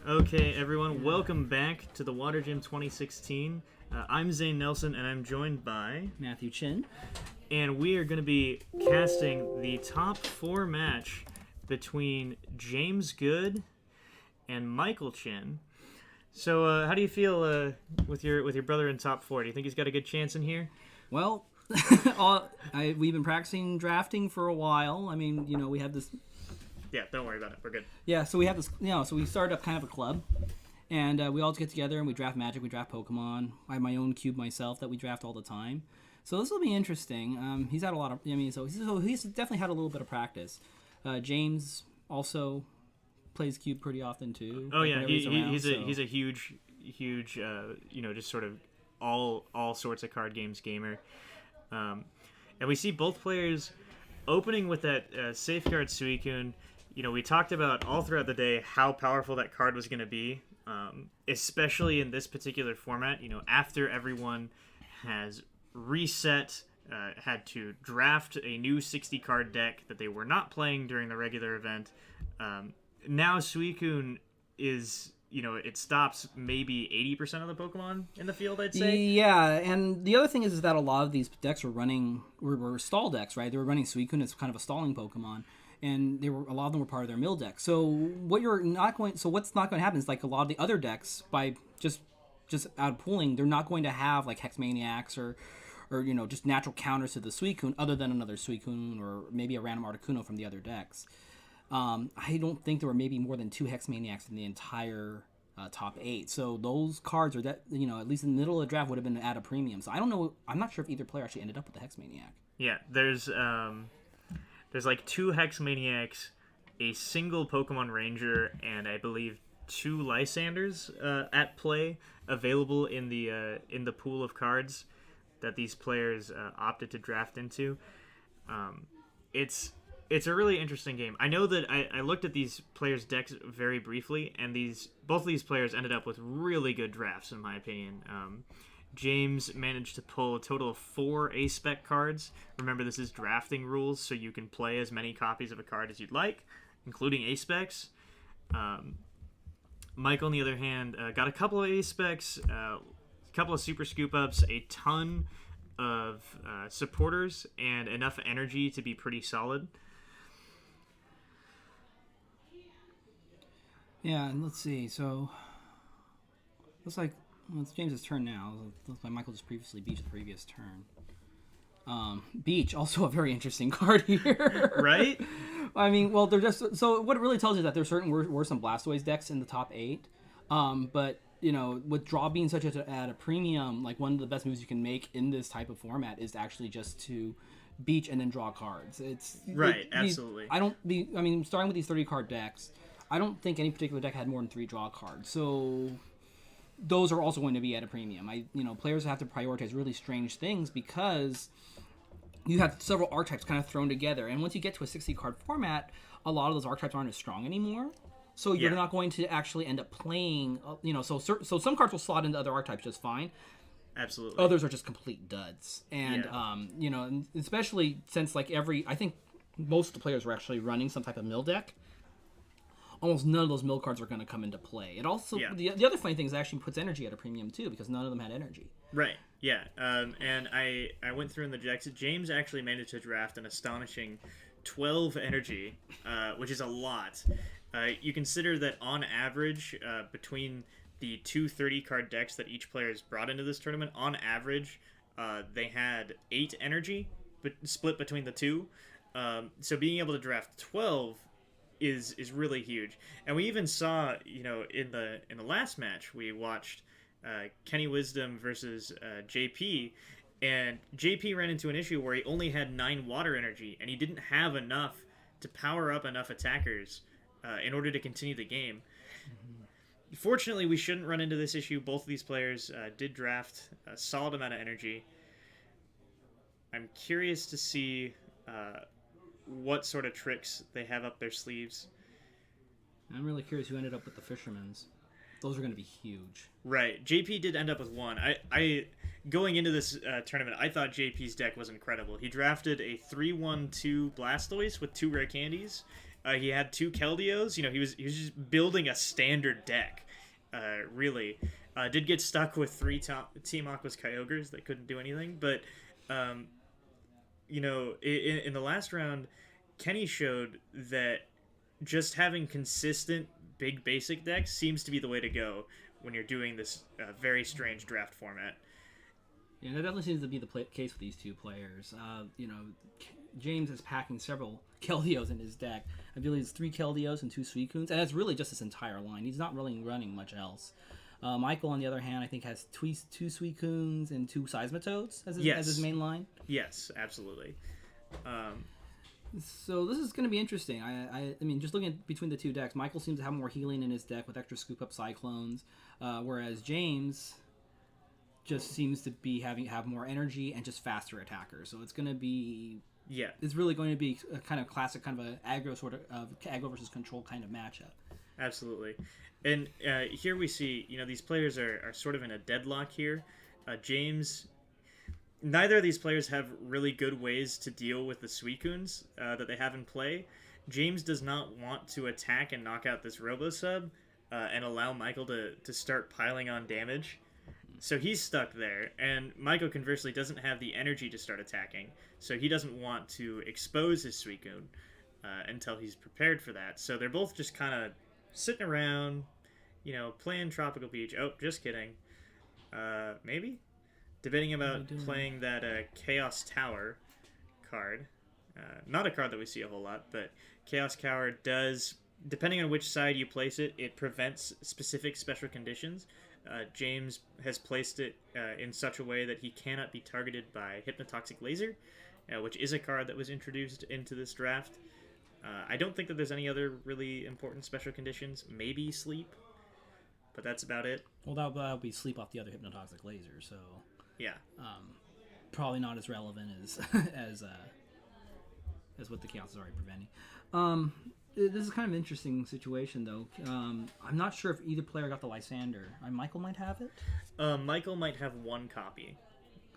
Okay, everyone, welcome back to the Water Gym 2016. I'm Zane Nelson, and I'm joined by Matthew Chin. And we are going to be casting the top 4 match between James Good and Michael Chin. So, how do you feel with your brother in top 4? Do you think he's got a good chance in here? Well, we've been practicing drafting for a while. I mean, we have this. Yeah, don't worry about it. We're good. Yeah, so we have this. So we started up kind of a club, and we all get together and we draft Magic, we draft Pokemon. I have my own cube myself that we draft all the time. So this will be interesting. He's had a lot of. So he's definitely had a little bit of practice. James also plays cube pretty often too. Oh yeah, he's a huge just sort of all sorts of card games gamer. And we see both players opening with that Safeguard Suicune. We talked about all throughout the day how powerful that card was going to be, especially in this particular format. After everyone has reset, had to draft a new 60-card deck that they were not playing during the regular event. Now Suicune is, it stops maybe 80% of the Pokemon in the field, I'd say. Yeah, and the other thing is that a lot of these decks were stall decks, right? They were running Suicune as kind of a stalling Pokemon, and a lot of them were part of their mill deck. So what's not going to happen is like a lot of the other decks, by just out of pooling, they're not going to have like Hex Maniacs or just natural counters to the Suicune, other than another Suicune or maybe a random Articuno from the other decks. I don't think there were maybe more than 2 Hex Maniacs in the entire top 8. So those cards are at least in the middle of the draft would have been at a premium. So I don't know. I'm not sure if either player actually ended up with the Hex Maniac. Yeah, there's like 2 Hex Maniacs, a single Pokemon Ranger, and I believe 2 Lysanders at play available in the pool of cards that these players opted to draft into. It's a really interesting game. I know that I looked at these players' decks very briefly, and both of these players ended up with really good drafts, in my opinion. James managed to pull a total of 4 A-Spec cards. Remember, this is drafting rules, so you can play as many copies of a card as you'd like, including A-Specs. Michael, on the other hand, got a couple of A-Specs, a couple of Super Scoop-Ups, a ton of supporters, and enough energy to be pretty solid. Yeah, and let's see. So, looks like it's James's turn now. Looks like Michael just previously beat the previous turn. Beach, also a very interesting card here. Right? I mean, well, they're just... So, what it really tells you is that there were some Blastoise decks in the top 8. But, with draw being such at a premium, like, one of the best moves you can make in this type of format is actually just to beach and then draw cards. Absolutely. Starting with these 30-card decks, I don't think any particular deck had more than 3 draw cards. So those are also going to be at a premium. Players have to prioritize really strange things because you have several archetypes kind of thrown together. And once you get to a 60-card format, a lot of those archetypes aren't as strong anymore. So you're not going to actually end up playing, so some cards will slot into other archetypes just fine. Absolutely. Others are just complete duds. And, and especially since I think most of the players were actually running some type of mill deck. Almost none of those mill cards are going to come into play. It also the other funny thing is it actually puts energy at a premium too, because none of them had energy. Right. Yeah. And I went through in the decks. James actually managed to draft an astonishing 12 energy, which is a lot. You consider that on average, between the 2 30-card decks that each player has brought into this tournament, on average, they had 8 energy, but split between the 2. So being able to draft 12 is really huge. And we even saw, in the last match, we watched Kenny Wisdom versus JP, and JP ran into an issue where he only had 9 water energy, and he didn't have enough to power up enough attackers in order to continue the game. Mm-hmm. Fortunately, we shouldn't run into this issue. Both of these players did draft a solid amount of energy. I'm curious to see what sort of tricks they have up their sleeves. I'm really curious who ended up with the Fishermans. Those are going to be huge. Right. JP did end up with 1. I going into this tournament, I thought JP's deck was incredible. He drafted a 3-1-2 Blastoise with 2 rare candies He had 2 Keldios. He was just building a standard deck. Really, did get stuck with 3 Team Aqua's Kyogres that couldn't do anything. But um, in the last round, Kenny showed that just having consistent big basic decks seems to be the way to go when you're doing this very strange draft format. Yeah, that definitely seems to be the case with these two players. James is packing several Keldios in his deck. I believe it's 3 Keldios and 2 Suicunes, and that's really just his entire line. He's not really running much else. Michael, on the other hand, I think has 2 Suicunes and 2 Seismitoads as his main line. Yes, absolutely. So this is going to be interesting. I mean, just looking at between the two decks, Michael seems to have more healing in his deck with extra scoop up Cyclones, whereas James just seems to be have more energy and just faster attackers. So it's going to be it's really going to be a kind of classic kind of a aggro aggro versus control kind of matchup. Absolutely. And here we see, these players are sort of in a deadlock here. James, neither of these players have really good ways to deal with the Suicunes that they have in play. James does not want to attack and knock out this Robo-Sub and allow Michael to start piling on damage. So he's stuck there, and Michael conversely doesn't have the energy to start attacking, so he doesn't want to expose his Suicune until he's prepared for that. So they're both just kind of sitting around, playing Tropical Beach. Oh, just kidding. Maybe? Debating about playing that Chaos Tower card. Not a card that we see a whole lot, but Chaos Tower does, depending on which side you place it, it prevents specific special conditions. James has placed it in such a way that he cannot be targeted by Hypnotoxic Laser, which is a card that was introduced into this draft. I don't think that there's any other really important special conditions. Maybe Sleep, but that's about it. Well, that'll be Sleep off the other Hypnotoxic Laser, so yeah, probably not as relevant as as what the Chaos is already preventing. This is kind of an interesting situation, though. I'm not sure if either player got the Lysander. Michael might have it. Michael might have 1 copy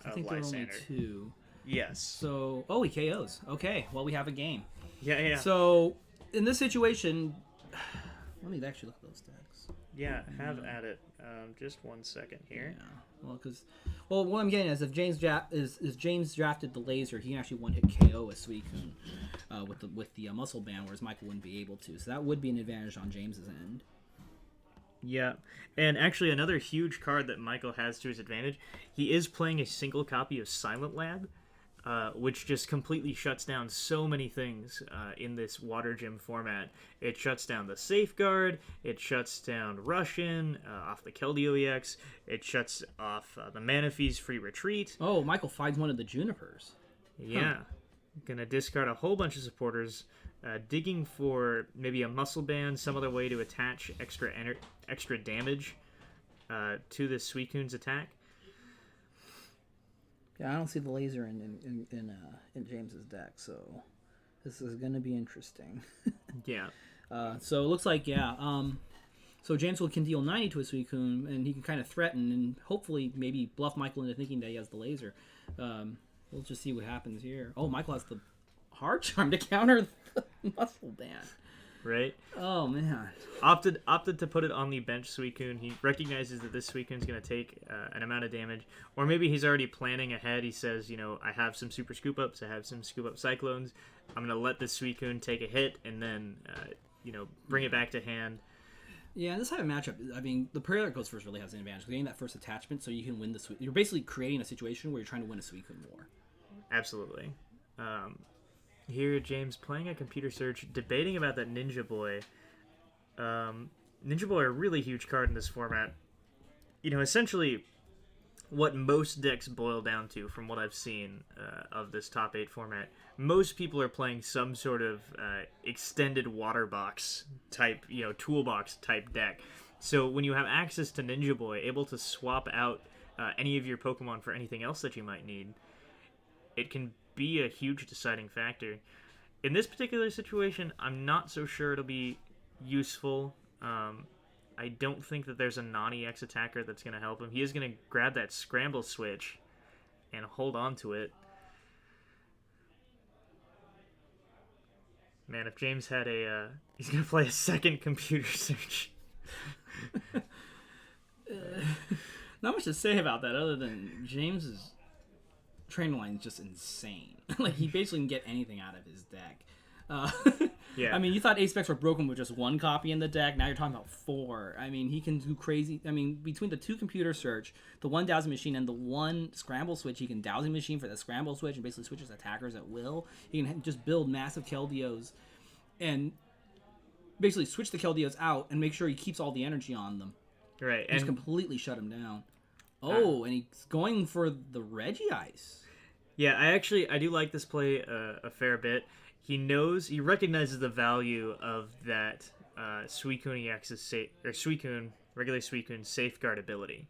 of I think Lysander. there are only 2. Yes. So, he KOs. Okay, well, we have a game. Yeah. So, in this situation, let me actually look at those decks. Yeah, have at it. Just 1 second here. Yeah. Well, what I'm getting is if James James drafted the laser, he can actually one-hit KO a Suicune with the muscle band, whereas Michael wouldn't be able to. So that would be an advantage on James's end. Yeah, and actually another huge card that Michael has to his advantage, he is playing a single copy of Silent Lab, which just completely shuts down so many things in this Water Gym format. It shuts down the Safeguard, it shuts down Russian off the Keldeo EX, it shuts off the Manaphy's Free Retreat. Oh, Michael finds one of the Junipers. Yeah, gonna discard a whole bunch of supporters, digging for maybe a Muscle Band, some other way to attach extra damage to this Suicune's attack. Yeah, I don't see the laser in James's deck, so this is going to be interesting. Yeah. So it looks like so James can deal 90 to a Suicune, and he can kind of threaten and hopefully maybe bluff Michael into thinking that he has the laser. We'll just see what happens here. Oh, Michael has the Hard Charm to counter the Muscle Band. Right? Oh, man. Opted to put it on the bench Suicune. He recognizes that this Suicune's going to take an amount of damage. Or maybe he's already planning ahead. He says, I have some Super Scoop Ups. I have some Scoop Up Cyclones. I'm going to let this Suicune take a hit and then, bring it back to hand. Yeah, in this type of matchup, I mean, the player that goes first really has an advantage. Getting that first attachment so you can win the Suicune. You're basically creating a situation where you're trying to win a Suicune war. Absolutely. Here, James playing a computer search, debating about that Ninja Boy. Ninja Boy, a really huge card in this format. Essentially, what most decks boil down to, from what I've seen of this top 8 format, most people are playing some sort of extended water box type, toolbox type deck. So when you have access to Ninja Boy, able to swap out any of your Pokemon for anything else that you might need, it can be a huge deciding factor. In this particular situation, I'm not so sure it'll be useful. I don't think that there's a non-EX attacker that's going to help him. He is going to grab that Scramble Switch and hold on to it. Man, if James had he's gonna play a second computer search. Not much to say about that other than James's train line is just insane. Like, he basically can get anything out of his deck. Yeah. I mean, you thought Ace Specs were broken with just one copy in the deck. Now you're talking about 4. I mean, he can do crazy. I mean, between the 2 computer search, the 1 dowsing machine, and the 1 scramble switch, he can dowsing machine for the scramble switch and basically switches attackers at will. He can just build massive Keldeos and basically switch the Keldeos out and make sure he keeps all the energy on them. Right. And just completely shut him down. Oh, and he's going for the Reggie Ice. Yeah, I do like this play a fair bit. He recognizes the value of that Suicune EX's regular Suicune safeguard ability.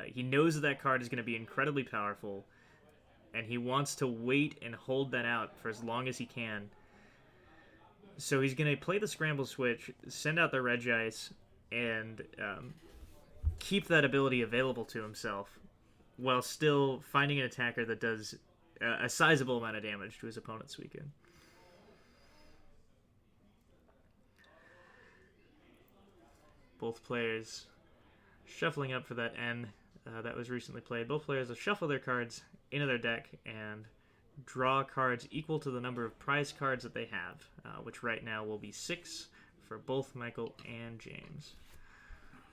He knows that card is going to be incredibly powerful, and he wants to wait and hold that out for as long as he can. So he's going to play the Scramble Switch, send out the Regice, and keep that ability available to himself, while still finding an attacker that does a sizable amount of damage to his opponent's Suicune. Both players shuffling up for that N that was recently played. Both players will shuffle their cards into their deck and draw cards equal to the number of prize cards that they have, which right now will be 6 for both Michael and James.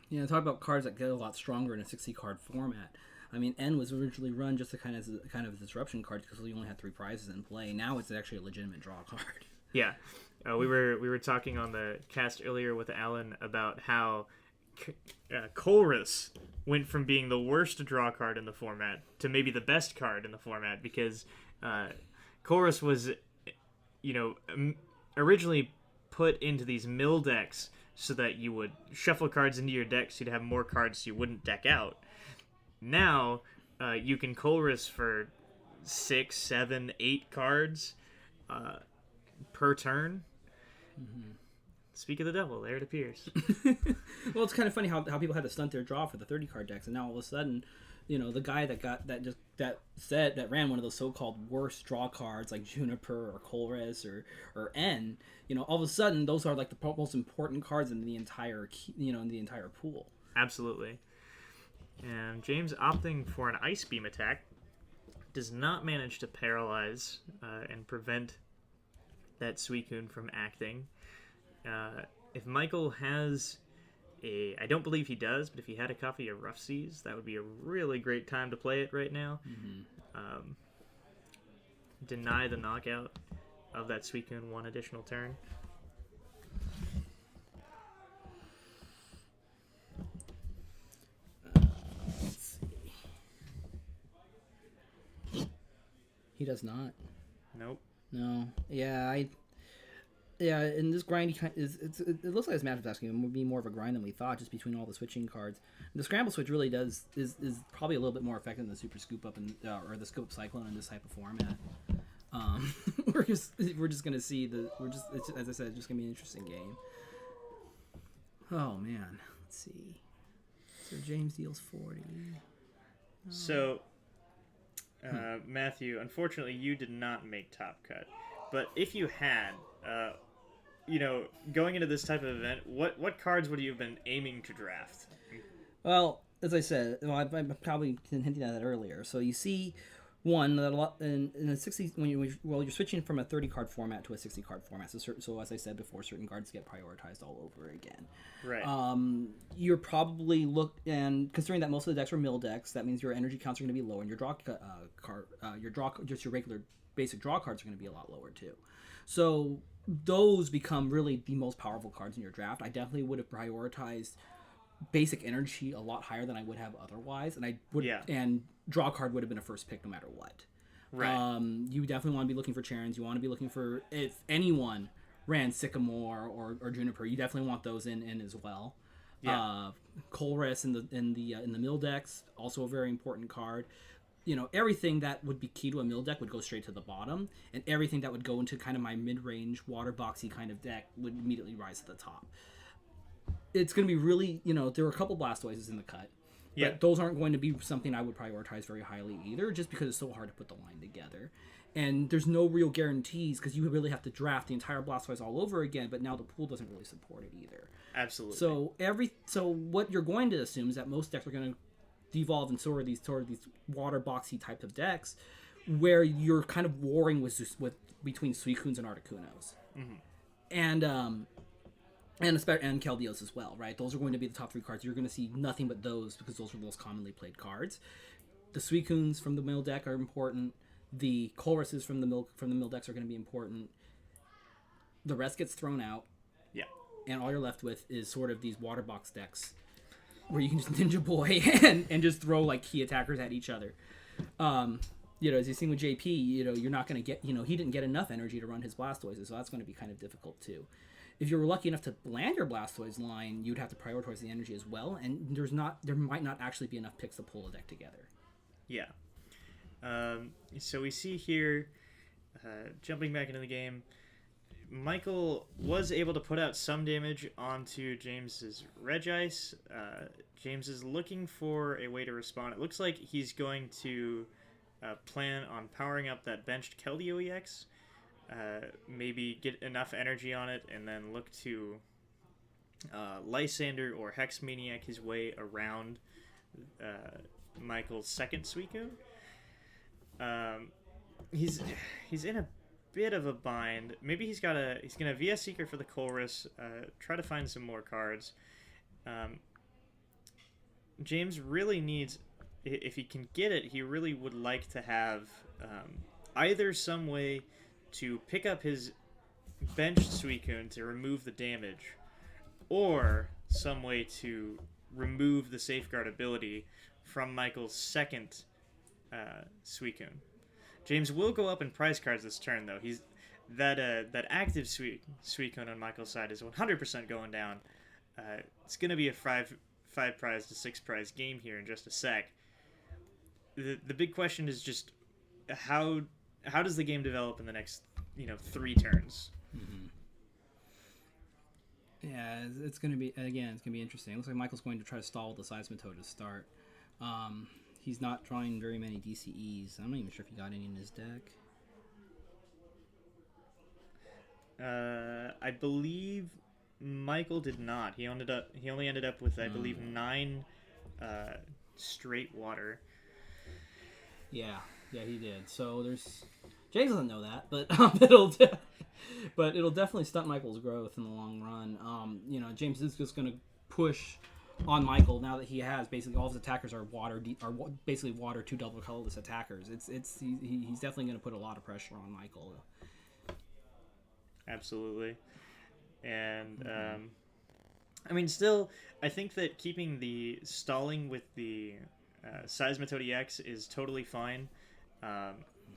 Yeah, talk about cards that get a lot stronger in a 60-card format. I mean, N was originally run just a kind of a disruption card because we only had 3 prizes in play. Now it's actually a legitimate draw card. Yeah. We were talking on the cast earlier with Alan about how Colress went from being the worst draw card in the format to maybe the best card in the format because Colress was, originally put into these mill decks so that you would shuffle cards into your deck so you'd have more cards you wouldn't deck out. Now, you can Colress for 6, 7, 8 cards per turn. Mm-hmm. Speak of the devil, there it appears. Well, it's kind of funny how people had to stunt their draw for the 30-card decks, and now all of a sudden, the guy that ran one of those so-called worst draw cards like Juniper or Colress or N, all of a sudden those are like the most important cards in the entire pool. Absolutely. And James opting for an Ice Beam attack does not manage to paralyze and prevent that Suicune from acting. If Michael has I don't believe he does, but if he had a copy of Rough Seas, that would be a really great time to play it right now. Mm-hmm. Deny the knockout of that Suicune 1 additional turn. Let's see. He does not. Nope. No. Yeah, and this grind it looks like this matchup asking would be more of a grind than we thought, just between all the switching cards. And the Scramble Switch really is probably a little bit more effective than the Super Scoop Up or the Scoop Up Cyclone in this type of format. We're just gonna see as I said, it's just gonna be an interesting game. Oh man, let's see. So James deals 40. So, Matthew, unfortunately, you did not make Top Cut. But if you had, going into this type of event, what cards would you have been aiming to draft? Well, as I said, I probably hinted at that earlier. So you see, one that a lot in a 60 you're switching from a 30-card format to a 60-card format. So as I said before, certain cards get prioritized all over again. Right. You're probably and considering that most of the decks are mill decks, that means your energy counts are going to be low, and your just your regular basic draw cards are going to be a lot lower too. So those become really the most powerful cards in your draft. I definitely would have prioritized basic energy a lot higher than I would have otherwise, and draw card would have been a first pick no matter what. Right. You definitely want to be looking for Charons. You want to be looking for, if anyone ran Sycamore or Juniper, you definitely want those in as well. Yeah. Colress in the mill decks, also a very important card. Everything that would be key to a mill deck would go straight to the bottom, and everything that would go into kind of my mid-range water boxy kind of deck would immediately rise to the top. It's going to be really, there were a couple Blastoises in the cut. Yeah. But those aren't going to be something I would prioritize very highly either, just because it's so hard to put the line together. And there's no real guarantees because you really have to draft the entire Blastoise all over again, but now the pool doesn't really support it either. Absolutely. So what you're going to assume is that most decks are going to devolve into sort of these water boxy type of decks, where you're kind of warring with between Suicunes and Articunos, and Keldeos as well, right? Those are going to be the top 3 cards. You're going to see nothing but those because those are the most commonly played cards. The Suicunes from the mill deck are important. The Colruses from the mill decks are going to be important. The rest gets thrown out. Yeah. And all you're left with is sort of these water box decks where you can just Ninja Boy and just throw like key attackers at each other. As you've seen with JP, you're not going to get, he didn't get enough energy to run his Blastoises, so that's going to be kind of difficult too. If you were lucky enough to land your Blastoise line, you'd have to prioritize the energy as well, and there might not actually be enough picks to pull a deck together. Yeah. So we see here, jumping back into the game, Michael was able to put out some damage onto James's Regice. James is looking for a way to respond. It looks like he's going to plan on powering up that benched Keldeo EX, maybe get enough energy on it, and then look to Lysander or Hex Maniac his way around Michael's second Suicune. He's in a bit of a bind. Maybe he's gonna VS Seeker for the Colress, try to find some more cards. James really needs, if he can get it, he really would like to have either some way to pick up his benched Suicune to remove the damage, or some way to remove the safeguard ability from Michael's second Suicune. James will go up in prize cards this turn, though. He's that active Suicune on Michael's side is 100% going down. It's going to be a 5 prize to 6 prize game here in just a sec. The big question is just how does the game develop in the next 3 turns? Mm-hmm. Yeah, it's going to be interesting. It looks like Michael's going to try to stall the Seismitoad to start. He's not drawing very many DCEs. I'm not even sure if he got any in his deck. I believe Michael did not. He only ended up with, I believe, 9 straight water. Yeah, he did. So James doesn't know that, but it'll definitely stunt Michael's growth in the long run. James is just going to push on Michael now that he has basically all of his attackers are basically water 2 double colorless attackers. He's definitely going to put a lot of pressure on Michael. Absolutely. And still, I think that keeping the stalling with the Seismitoad EX is totally fine.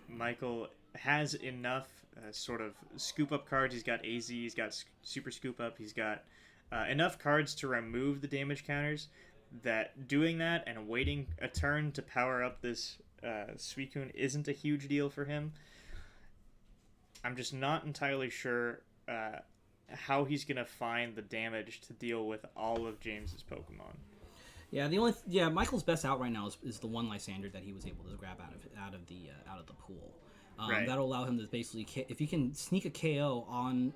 Michael has enough sort of scoop up cards. He's got AZ, he's got super scoop up, he's got enough cards to remove the damage counters that doing that and waiting a turn to power up this Suicune isn't a huge deal for him. I'm just not entirely sure how he's going to find the damage to deal with all of James's Pokemon. Yeah, Michael's best out right now is the one Lysander that he was able to grab out of the pool. Right. That'll allow him to basically, if he can sneak a KO on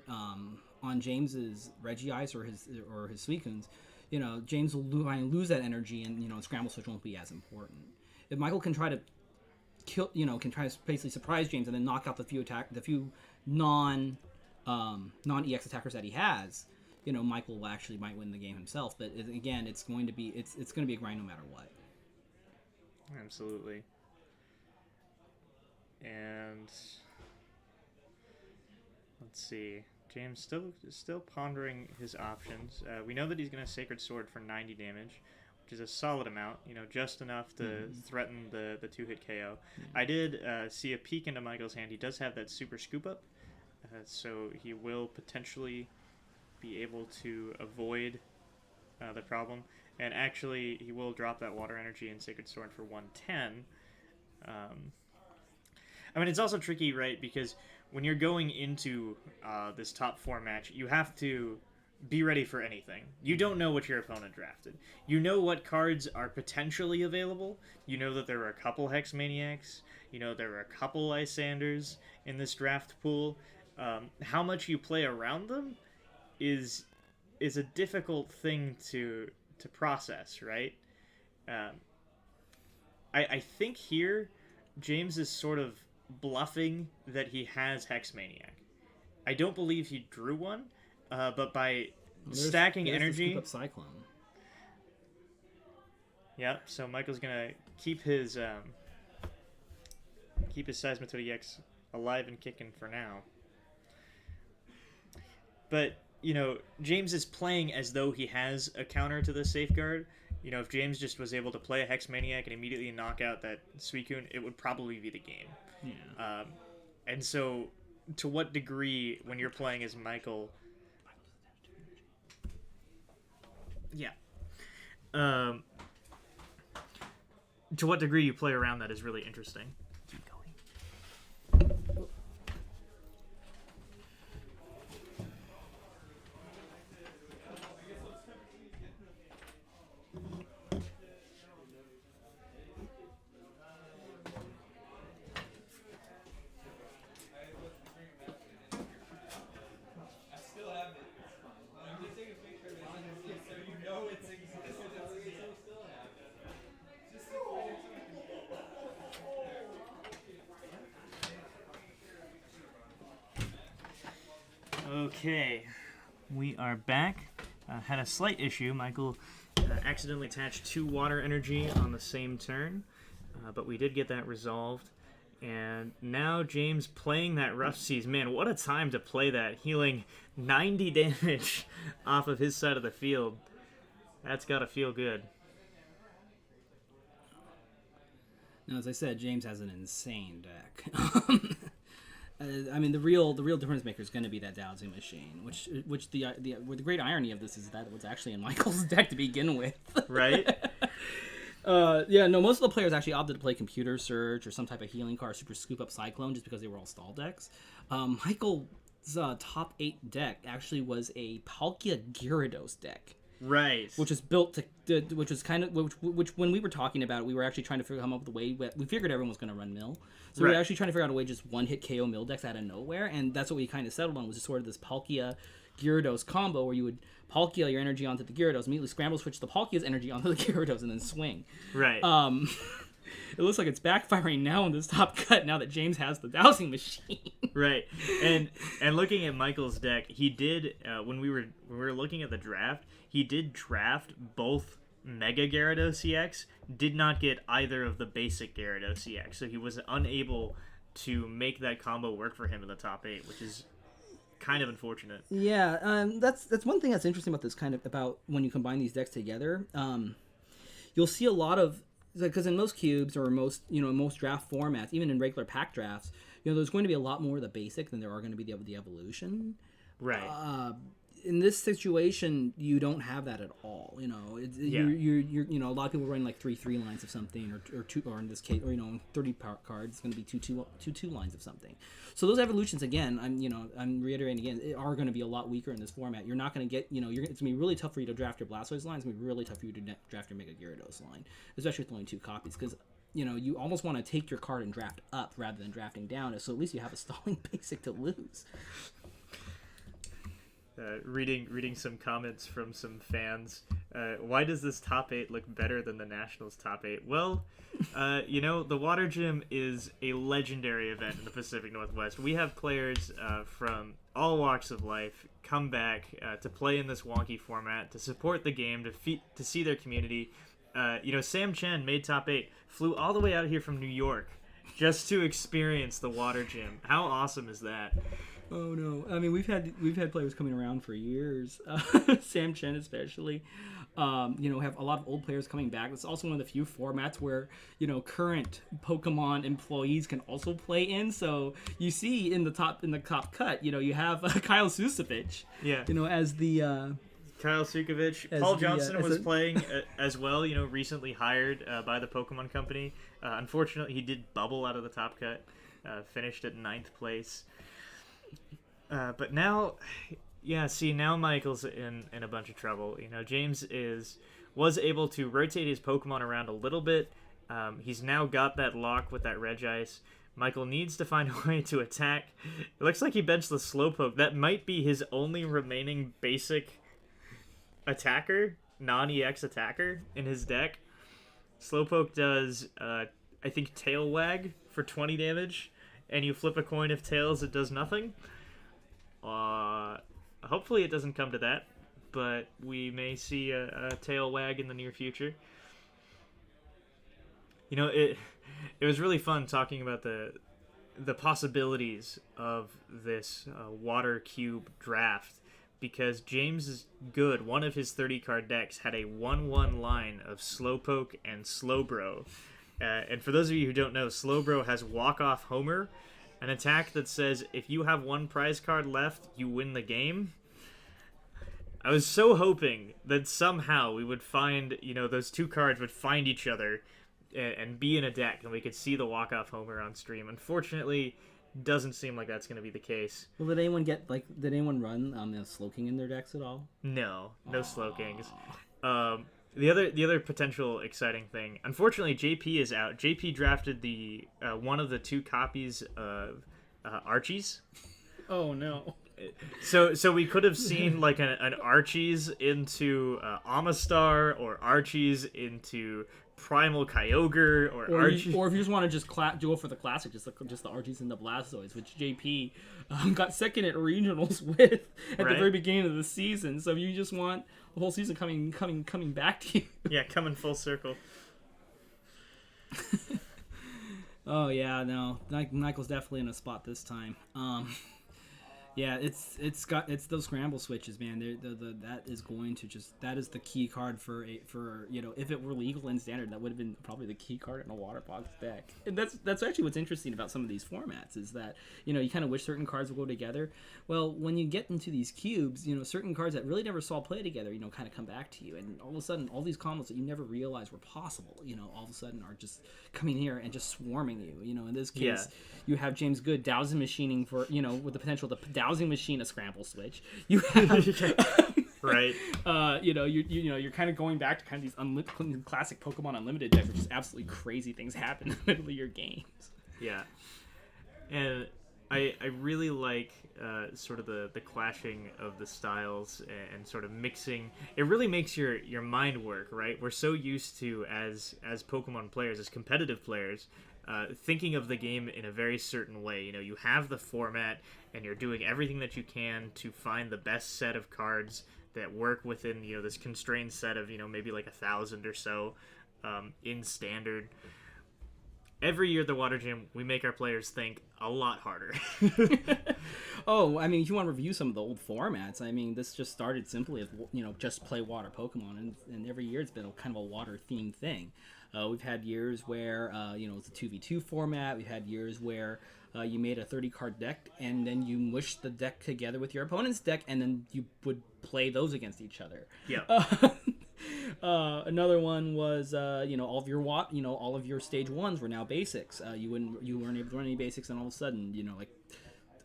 James's Regice or his Suicunes, James will lose that energy, and Scramble Switch won't be as important. If Michael can try to basically surprise James and then knock out the few non EX attackers that he has, Michael might win the game himself. But again, it's going to be a grind no matter what. Absolutely. And let's see. James still pondering his options. We know that he's going to Sacred Sword for 90 damage, which is a solid amount. Just enough to threaten the 2-hit KO. I did see a peek into Michael's hand. He does have that super scoop up, so he will potentially be able to avoid the problem. And actually, he will drop that water energy in Sacred Sword for 110. It's also tricky, right? Because when you're going into this top 4 match, you have to be ready for anything. You don't know what your opponent drafted. You know what cards are potentially available. You know that there are a couple Hex Maniacs. You know there are a couple Lysanders in this draft pool. How much you play around them is a difficult thing to process, right? Um, I think here James is sort of bluffing that he has Hex Maniac. I don't believe he drew one, but by stacking energy. Scoop up Cyclone. Yeah, so Michael's gonna keep his Seismitoad EX alive and kicking for now. But James is playing as though he has a counter to the Safeguard. If James just was able to play a Hex Maniac and immediately knock out that Suicune, it would probably be the game. Yeah. And so, to what degree, when you're playing as Michael... Yeah. To what degree you play around that is really interesting. Keep going. Okay, we are back. Had a slight issue. Michael accidentally attached 2 water energy on the same turn, but we did get that resolved. And now James playing that Rough Seas. Man, what a time to play that. Healing 90 damage off of his side of the field. That's got to feel good. Now, as I said, James has an insane deck. I mean, the real difference maker is going to be that dowsing machine, which the great irony of this is that it was actually in Michael's deck to begin with. Right? Most of the players actually opted to play Computer Surge or some type of healing card, Super Scoop Up Cyclone, just because they were all stall decks. Michael's top 8 deck actually was a Palkia Gyarados deck. Right. Which is built which when we were talking about it, we were actually trying to come up with a way. We figured everyone was going to run mill, so we were actually trying to figure out a way just one hit KO mill decks out of nowhere, and that's what we kind of settled on, was just sort of this Palkia Gyarados combo where you would Palkia your energy onto the Gyarados, immediately scramble switch the Palkia's energy onto the Gyarados, and then swing. Right. It looks like it's backfiring now in this top cut now that James has the dowsing machine. Right. And looking at Michael's deck, he did when we were looking at the draft, he did draft both Mega Gyarados EX, did not get either of the basic Gyarados EX, so he was unable to make that combo work for him in the top 8, which is kind of unfortunate. Yeah, that's one thing that's interesting about this about when you combine these decks together. You'll see a lot of, because in most cubes or most draft formats, even in regular pack drafts, there's going to be a lot more of the basic than there are going to be the evolution. Right. In this situation, you don't have that at all. You're a lot of people running like 3 lines of something, or 2, or in this case, 30 cards, it's going to be 2 lines of something. So those evolutions, again, I'm reiterating again, are going to be a lot weaker in this format. You're not going to get, it's going to be really tough for you to draft your Blastoise line. It's going to be really tough for you to draft your Mega Gyarados line, especially with only 2 copies, because you almost want to take your card and draft up rather than drafting down, so at least you have a stalling basic to lose. Reading some comments from some fans. Why does this top 8 look better than the Nationals top 8? Well, the Water Gym is a legendary event in the Pacific Northwest. We have players from all walks of life come back to play in this wonky format, to support the game, to see their community. Sam Chen made top 8, flew all the way out here from New York just to experience the Water Gym. How awesome is that? Oh no! I mean, we've had players coming around for years. Sam Chen especially. Have a lot of old players coming back. It's also one of the few formats where current Pokemon employees can also play in. So you see in the top cut, you have Kyle Susevich. Yeah. As the Kyle Sukovich. Paul Johnson was playing as well. Recently hired by the Pokemon Company. Unfortunately, he did bubble out of the top cut. Finished at 9th place. But now, Yeah, see, now Michael's in a bunch of trouble. James was able to rotate his Pokemon around a little bit. He's now got that lock with that Regice. Michael needs to find a way to attack. It looks like he benched the Slowpoke. That might be his only remaining basic attacker, non-EX attacker in his deck. Slowpoke does, I think, Tail Wag for 20 damage, and you flip a coin. If tails, it does nothing. Hopefully it doesn't come to that, but we may see a Tail Wag in the near future. It was really fun talking about the possibilities of this water cube draft, because James is good. One of his 30-card decks had a 1/1 line of Slowpoke and Slowbro. And for those of you who don't know, Slowbro has Walk Off Homer, an attack that says if you have one prize card left, you win the game. I was so hoping that somehow we would find, those two cards would find each other and be in a deck, and we could see the walk-off homer on stream. Unfortunately, doesn't seem like that's going to be the case. Well, did anyone run the Slowking in their decks at all? No Slowkings. The other potential exciting thing, unfortunately, JP is out. JP drafted the one of the 2 copies of Archie's. Oh no. So we could have seen like an Archie's into Amistar, or Archie's into Primal Kyogre, or Archie. Or if you just want to just go for the classic, just the Archies and the Blastoise, which JP got second at regionals with at the very beginning of the season. So if you just want the whole season coming back to you. Yeah, coming full circle. Oh yeah, no, Michael's definitely in a spot this time. Yeah, it's those scramble switches, man. That is the key card for if it were legal in standard, that would have been probably the key card in a water box deck. And that's actually what's interesting about some of these formats, is that you kind of wish certain cards would go together. Well, when you get into these cubes, certain cards that really never saw play together, kind of come back to you, and all of a sudden, all these combos that you never realized were possible, all of a sudden are just coming here and just swarming you. In this case, you have James Good dowsing machining for with the potential to dowsing machine a scramble switch. You have right. You're kind of going back to kind of these classic Pokemon Unlimited decks, where just absolutely crazy things happen in the middle of your games. Yeah, and I really like sort of the clashing of the styles and sort of mixing. It really makes your mind work, right? We're so used to as Pokemon players, as competitive players, thinking of the game in a very certain way. You have the format, and you're doing everything that you can to find the best set of cards that work within this constrained set of maybe like 1,000 or so in standard. Every year at the Water Gym, we make our players think a lot harder. Oh, I mean, if you want to review some of the old formats, I mean, this just started simply as just play water Pokemon, and every year it's been kind of a water themed thing. We've had years where it's a 2v2 format. We've had years where you made a 30-card deck, and then you mushed the deck together with your opponent's deck, and then you would play those against each other. Yeah. Another one was all of your stage 1s were now basics. You weren't able to run any basics, and all of a sudden like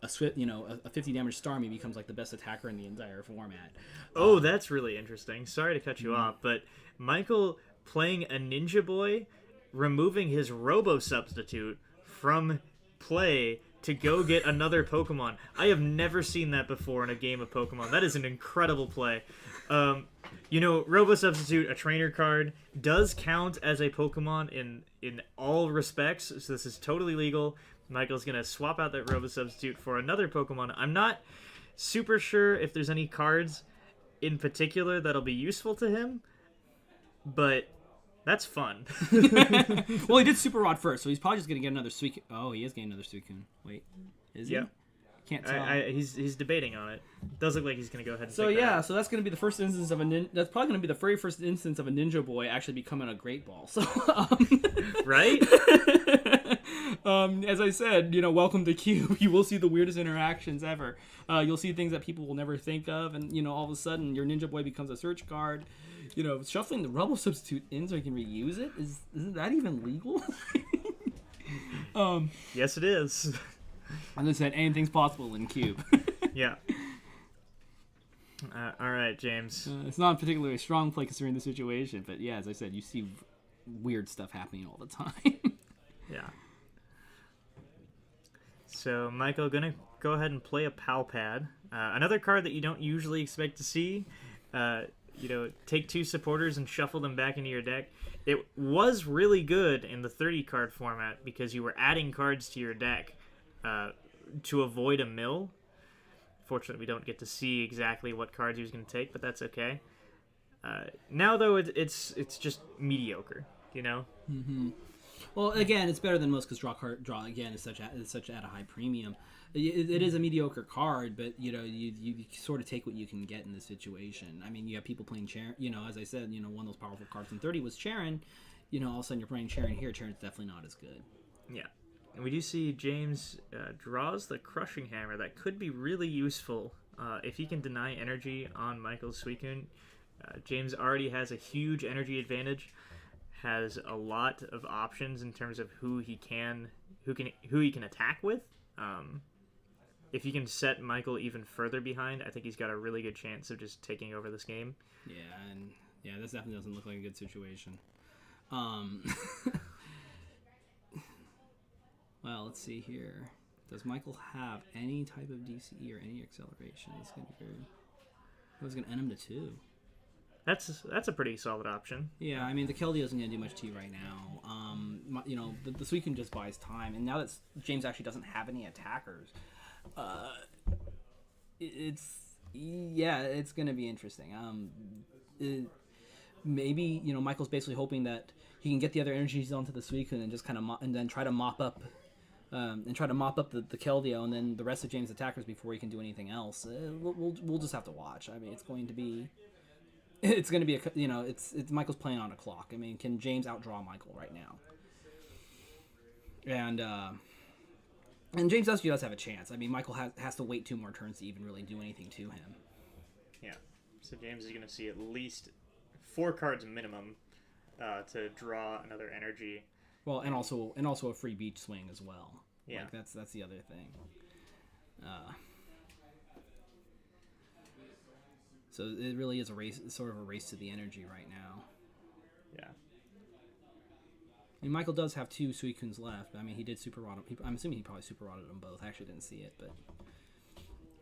a 50 damage Starmie becomes like the best attacker in the entire format. Oh, that's really interesting. Sorry to cut you off, but Michael playing a Ninja Boy, removing his Robo Substitute from play to go get another Pokemon. I have never seen that before in a game of Pokemon. That is an incredible play. Robo Substitute, a trainer card, does count as a Pokemon in all respects, so this is totally legal. Michael's going to swap out that Robo Substitute for another Pokemon. I'm not super sure if there's any cards in particular that'll be useful to him, but that's fun. Well, he did Super Rod first, so he's probably just going to get another Suicune. Oh, he is getting another Suicune. Wait, is he? Yeah. Can't tell. He's debating on it. Does look like he's going to go ahead and so pick that up. So that's going to be the first instance of that's probably going to be the very first instance of a Ninja Boy actually becoming a Great Ball. So right? As I said, welcome to Cube. You will see the weirdest interactions ever. You'll see things that people will never think of, and all of a sudden your Ninja Boy becomes a search card. Shuffling the Robo Substitute in so you can reuse it, isn't that even legal? Yes, it is. As I said, anything's possible in Cube. Yeah. All right, James. It's not a particularly strong play considering the situation, but yeah, as I said, you see weird stuff happening all the time. Yeah. So, Michael, gonna go ahead and play a Pal Pad. Another card that you don't usually expect to see. Take 2 supporters and shuffle them back into your deck. It was really good in the 30 card format because you were adding cards to your deck to avoid a mill. Fortunately, we don't get to see exactly what cards he was going to take, but that's okay. Now, though, it's just mediocre, you know? Mm-hmm. Well, again, it's better than most because draw again is such at a high premium. It is a mediocre card, but you sort of take what you can get in this situation. I mean, you have people playing Charon. As I said, one of those powerful cards in 30 was Charon. All of a sudden you're playing Charon here. Charon's definitely not as good. Yeah. And we do see James draws the Crushing Hammer. That could be really useful if he can deny energy on Michael's Suicune. James already has a huge energy advantage, has a lot of options in terms of who he can attack with. If he can set Michael even further behind, I think he's got a really good chance of just taking over this game. Yeah, this definitely doesn't look like a good situation. Well, let's see here. Does Michael have any type of DCE or any acceleration? It's going to be very... I was going to end him to 2. That's a pretty solid option. Yeah, I mean, the Keldeo isn't going to do much to you right now. The Suicune just buys time. And now that James actually doesn't have any attackers, it's going to be interesting. Maybe, Michael's basically hoping that he can get the other energies onto the Suicune and just kind of and then try to mop up the Keldeo and then the rest of James' attackers before he can do anything else. We'll just have to watch. I mean, it's going to be it's Michael's playing on a clock. I mean, can James outdraw Michael right now? And James does have a chance. I mean, Michael has to wait 2 more turns to even really do anything to him. Yeah. So James is going to see at least 4 cards minimum to draw another energy. Well, and also a free beach swing as well. Yeah, that's the other thing. So it really is a race, sort of a race to the energy right now. Yeah. And Michael does have 2 Suicunes left. I mean, he did super rod them. I'm assuming he probably super rodded them both. I actually didn't see it, but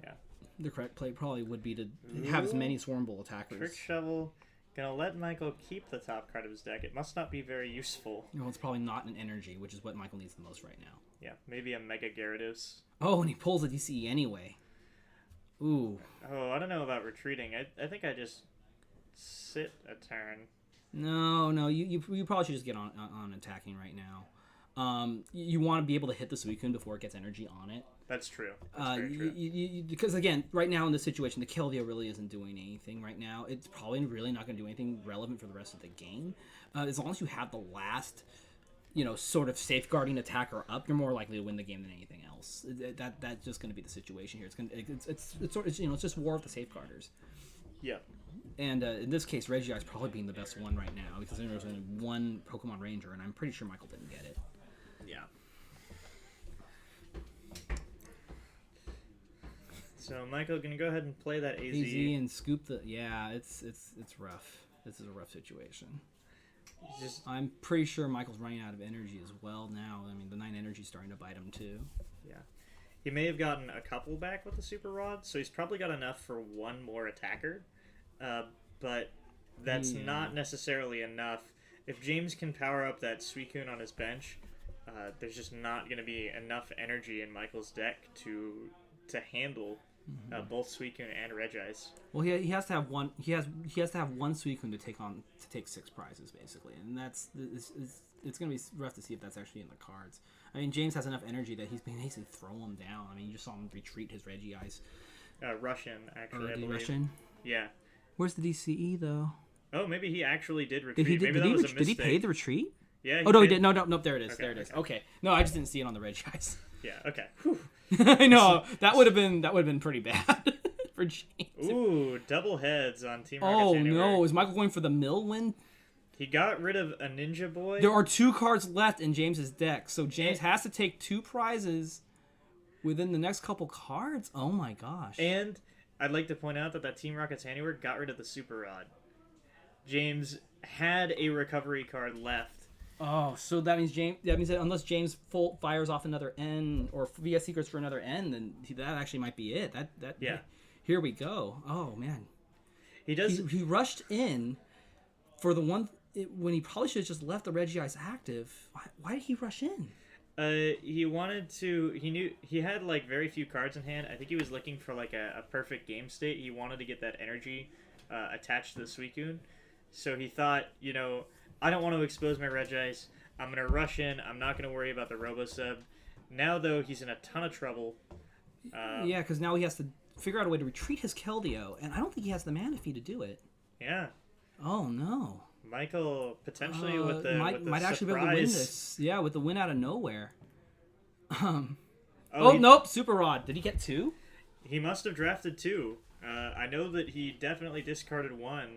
yeah. The correct play probably would be to have as many Swarm Bull attackers. Trick Shovel. Gonna let Michael keep the top card of his deck. It must not be very useful. No, it's probably not an energy, which is what Michael needs the most right now. Yeah, maybe a Mega Gyarados. Oh, and he pulls a DCE anyway. Ooh. Oh, I don't know about retreating. I think I just sit a turn. No, you probably should just get on attacking right now. You want to be able to hit the Suicune before it gets energy on it. That's true. That's very true. Because again, right now in this situation, the Keldeo really isn't doing anything right now. It's probably really not going to do anything relevant for the rest of the game. As long as you have the last, sort of safeguarding attacker up, you're more likely to win the game than anything else. That's just going to be the situation here. It's just war of the safeguarders. Yeah. And in this case, Regigi's probably being the best one right now because there's only 1 Pokemon Ranger, and I'm pretty sure Michael didn't get it. Yeah. So Michael, gonna go ahead and play that AZ and scoop the. Yeah, it's rough. This is a rough situation. I'm pretty sure Michael's running out of energy as well now. I mean, the 9 energy's starting to bite him too. Yeah. He may have gotten a couple back with the Super Rod, so he's probably got enough for 1 more attacker. But that's not necessarily enough. If James can power up that Suicune on his bench, there's just not going to be enough energy in Michael's deck to handle both Suicune and Regice. Well, he has to have one. He has to have 1 Suicune to take 6 prizes basically, and it's going to be rough to see if that's actually in the cards. I mean, James has enough energy that he's been basically throw him down. I mean, you just saw him retreat his Regice. Russian, actually, I believe. Russian? Yeah. Where's the DCE though? Oh, maybe he actually did retreat. Did he pay the retreat? Yeah. He did. No, there it is. Okay, there it is. Okay. No, I just didn't see it on the Regice. Yeah. Okay. I know that would have been pretty bad for James. Ooh, double heads on Team Rocket. Oh no! Is Michael going for the mill win? He got rid of a Ninja Boy. There are 2 cards left in James's deck, so James has to take 2 prizes within the next couple cards. Oh my gosh! And I'd like to point out that Team Rocket's handiwork got rid of the Super Rod. James had a recovery card left. Oh, so that means that unless James fires off another N or VS secrets for another N, then that actually might be it. Yeah. Here we go. Oh man. He does. He rushed in for the one when he probably should have just left the Regice active. Why did he rush in? He wanted to. He knew he had like very few cards in hand. I think he was looking for like a perfect game state. He wanted to get that energy attached to the Suicune. So he thought, I don't want to expose my Regice. I'm gonna rush in. I'm not gonna worry about the Robo Sub. Now though, he's in a ton of trouble. Yeah, because now he has to figure out a way to retreat his Keldeo, and I don't think he has the mana fee to do it. Yeah. Oh no. Michael potentially with the might actually be able to win this. Yeah, with the win out of nowhere. Oh, nope, Super Rod. Did he get 2? He must have drafted 2. I know that he definitely discarded 1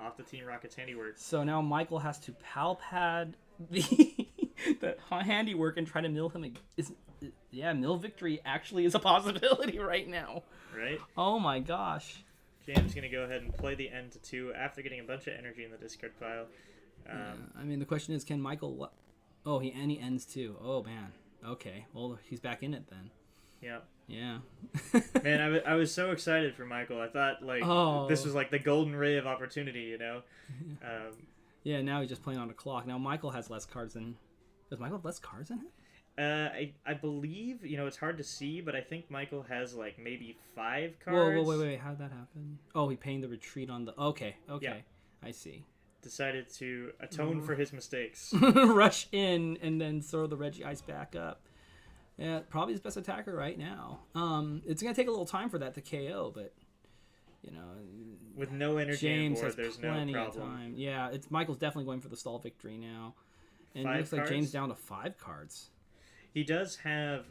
off the Team Rocket's handiwork. So now Michael has to pad the handiwork and try to mill him. Mill victory actually is a possibility right now. Right? Oh my gosh. James going to go ahead and play the end to 2 after getting a bunch of energy in the discard pile. I mean, the question is, can Michael... Oh, he ends too. Oh, man. Okay. Well, he's back in it then. Yeah. Yeah. Man, I was so excited for Michael. I thought, this was like the golden ray of opportunity, Yeah, now he's just playing on a clock. Now Michael has less cards than... Does Michael have less cards in it? I believe, it's hard to see, but I think Michael has, maybe 5 cards. Whoa, wait. How did that happen? Oh, he paying the retreat on the... Okay. Yeah. I see. Decided to atone for his mistakes. Rush in and then throw the Regice back up. Yeah, probably his best attacker right now. It's going to take a little time for that to KO, but, with no energy James on board, has there's no plenty problem. of time. Yeah, Michael's definitely going for the stall victory now. And it 5 looks like cards? James down to 5 cards. He does have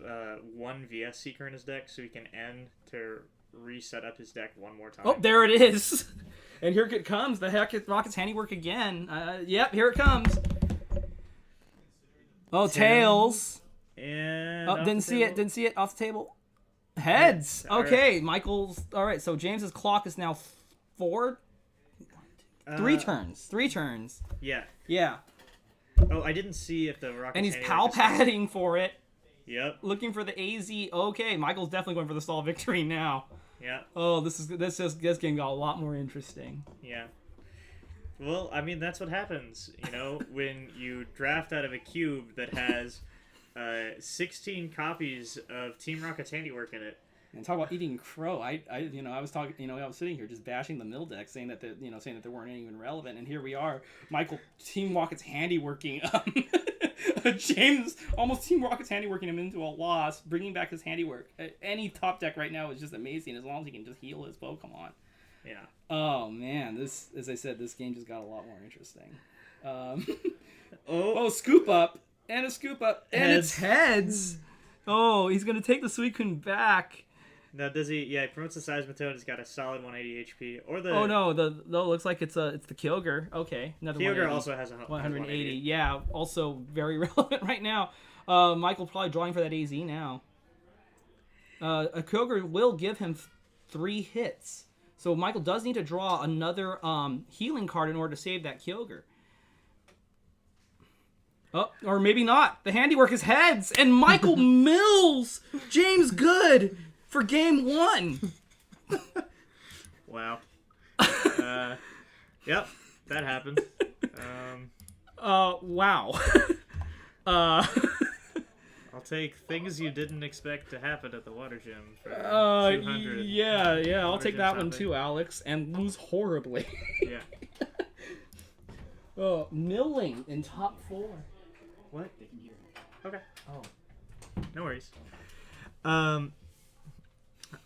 1 VS Seeker in his deck, so he can end to reset up his deck one more time. Oh, there it is. And here it comes. The Rocket's handiwork again. Yep, here it comes. Oh, tails. And didn't see it. Off the table. Heads. All Okay, right. Michael's... All right, so James's clock is now 4... 3 turns. 3 turns. Yeah. Yeah. Oh, I didn't see if the Rocket. And he's pal-padding for it. Yep. Looking for the AZ. Okay, Michael's definitely going for the stall victory now. Yeah. Oh, this game got a lot more interesting. Yeah. Well, I mean, that's what happens, when you draft out of a cube that has 16 copies of Team Rocket's handiwork in it. And talk about eating crow. I was talking, I was sitting here just bashing the mill deck, saying that they weren't even relevant, and here we are, Michael Team Rocket's handiworking, James almost Team Rocket's handiworking him into a loss, bringing back his handiwork. Any top deck right now is just amazing as long as he can just heal his Pokemon. Yeah. Oh man, as I said, this game just got a lot more interesting. Oh, scoop up and a scoop up and Heads. it's heads. Oh, he's gonna take the Suicune back. now does he? Yeah, he promotes the Seismitoad. He's got a solid 180 HP. Or the. Oh no, looks like it's the Kyogre. Okay, another Kyogre 180. also has a 180. Yeah, also very relevant right now. Michael probably drawing for that AZ now. A Kyogre will give him 3 hits, so Michael does need to draw another healing card in order to save that Kyogre. Oh, or maybe not. The handiwork is heads, and Michael mills James Good for game 1. Wow. Yep, that happened. Wow. I'll take things you didn't expect to happen at the water gym for 200. Yeah, I'll take that one something. too, Alex, and lose horribly. Yeah. Oh, milling in top 4. What? Okay. Oh. No worries. I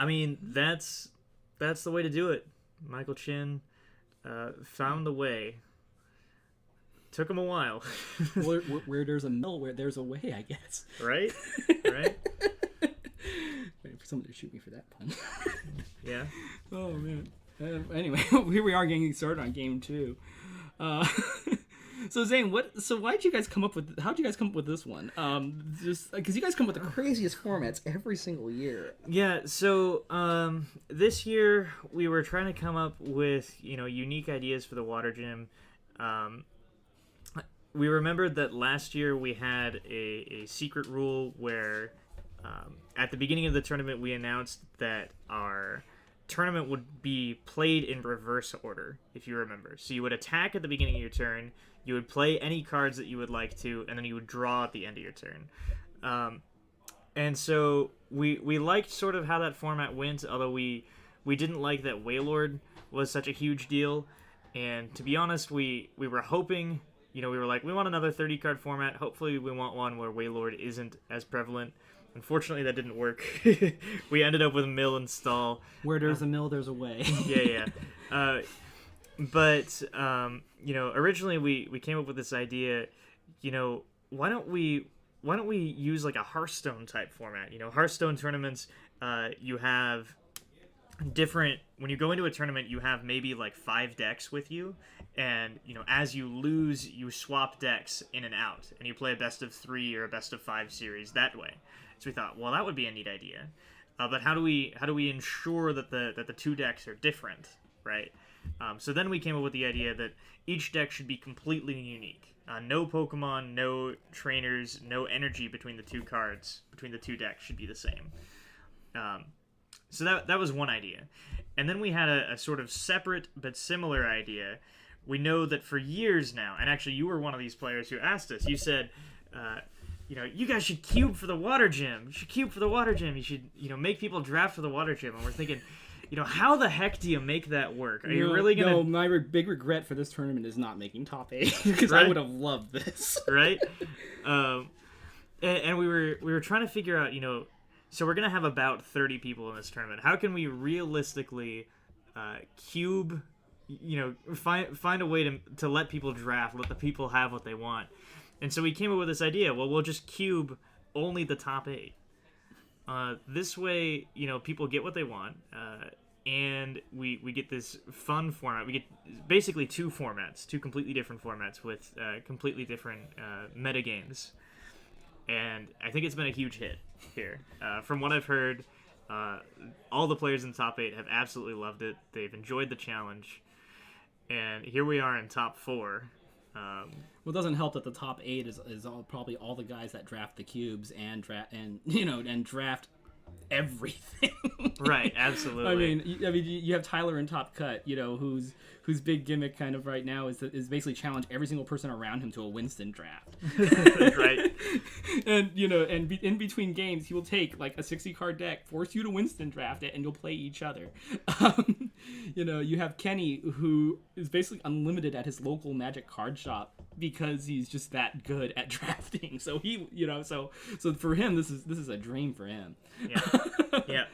mean, that's the way to do it. Michael Chin found the way. Took him a while. where there's a mill, where there's a way, I guess. Right? Right? Waiting for someone to shoot me for that pun. Yeah. Oh, man. Anyway, here we are getting started on game 2. So Zane, why'd you guys come up with? How'd you guys come up with this one? Just because you guys come up with the craziest formats every single year. Yeah, so this year we were trying to come up with unique ideas for the water gym. We remembered that last year we had a secret rule where at the beginning of the tournament we announced that our tournament would be played in reverse order, if you remember. So you would attack at the beginning of your turn, you would play any cards that you would like to, and then you would draw at the end of your turn. And so we liked sort of how that format went, although we didn't like that Waylord was such a huge deal. And to be honest, we were hoping, we were like, we want another 30-card format. Hopefully we want one where Waylord isn't as prevalent. Unfortunately, that didn't work. We ended up with Mill and Stall. Where there's a mill, there's a way. Yeah. But originally we came up with this idea. Why don't we use like a Hearthstone type format? Hearthstone tournaments. You have different. When you go into a tournament, you have maybe like 5 decks with you, and as you lose, you swap decks in and out, and you play a best of 3 or a best of 5 series that way. So we thought, well, that would be a neat idea. But how do we ensure that the 2 decks are different, right? So then we came up with the idea that each deck should be completely unique. No Pokemon, no trainers, no energy between the 2 cards, between the 2 decks should be the same. So that was one idea. And then we had a sort of separate but similar idea. We know that for years now, and actually you were one of these players who asked us, you said, you guys should cube for the water gym. You should cube for the water gym. You should, make people draft for the water gym. And we're thinking, how the heck do you make that work? Are you really going to... No, my big regret for this tournament is not making top 8, because right? I would have loved this. Right? And we were trying to figure out, so we're going to have about 30 people in this tournament. How can we realistically cube, find a way to let people draft, let the people have what they want? And so we came up with this idea. Well, we'll just cube only the top 8. This way, people get what they want, and we get this fun format. We get basically 2 formats, 2 completely different formats with completely different meta games. And I think it's been a huge hit here. From what I've heard, all the players in the top 8 have absolutely loved it. They've enjoyed the challenge. And here we are in top 4. Well, it doesn't help that the top 8 is probably all the guys that draft the cubes and draft everything. Right, absolutely. I mean, you have Tyler in Top Cut, whose big gimmick kind of right now is basically challenge every single person around him to a Winston draft. Right. And in between games, he will take like a 60-card deck, force you to Winston draft it, and you'll play each other. You have Kenny, who is basically unlimited at his local Magic card shop because he's just that good at drafting. So he, so for him, this is a dream for him. Yeah.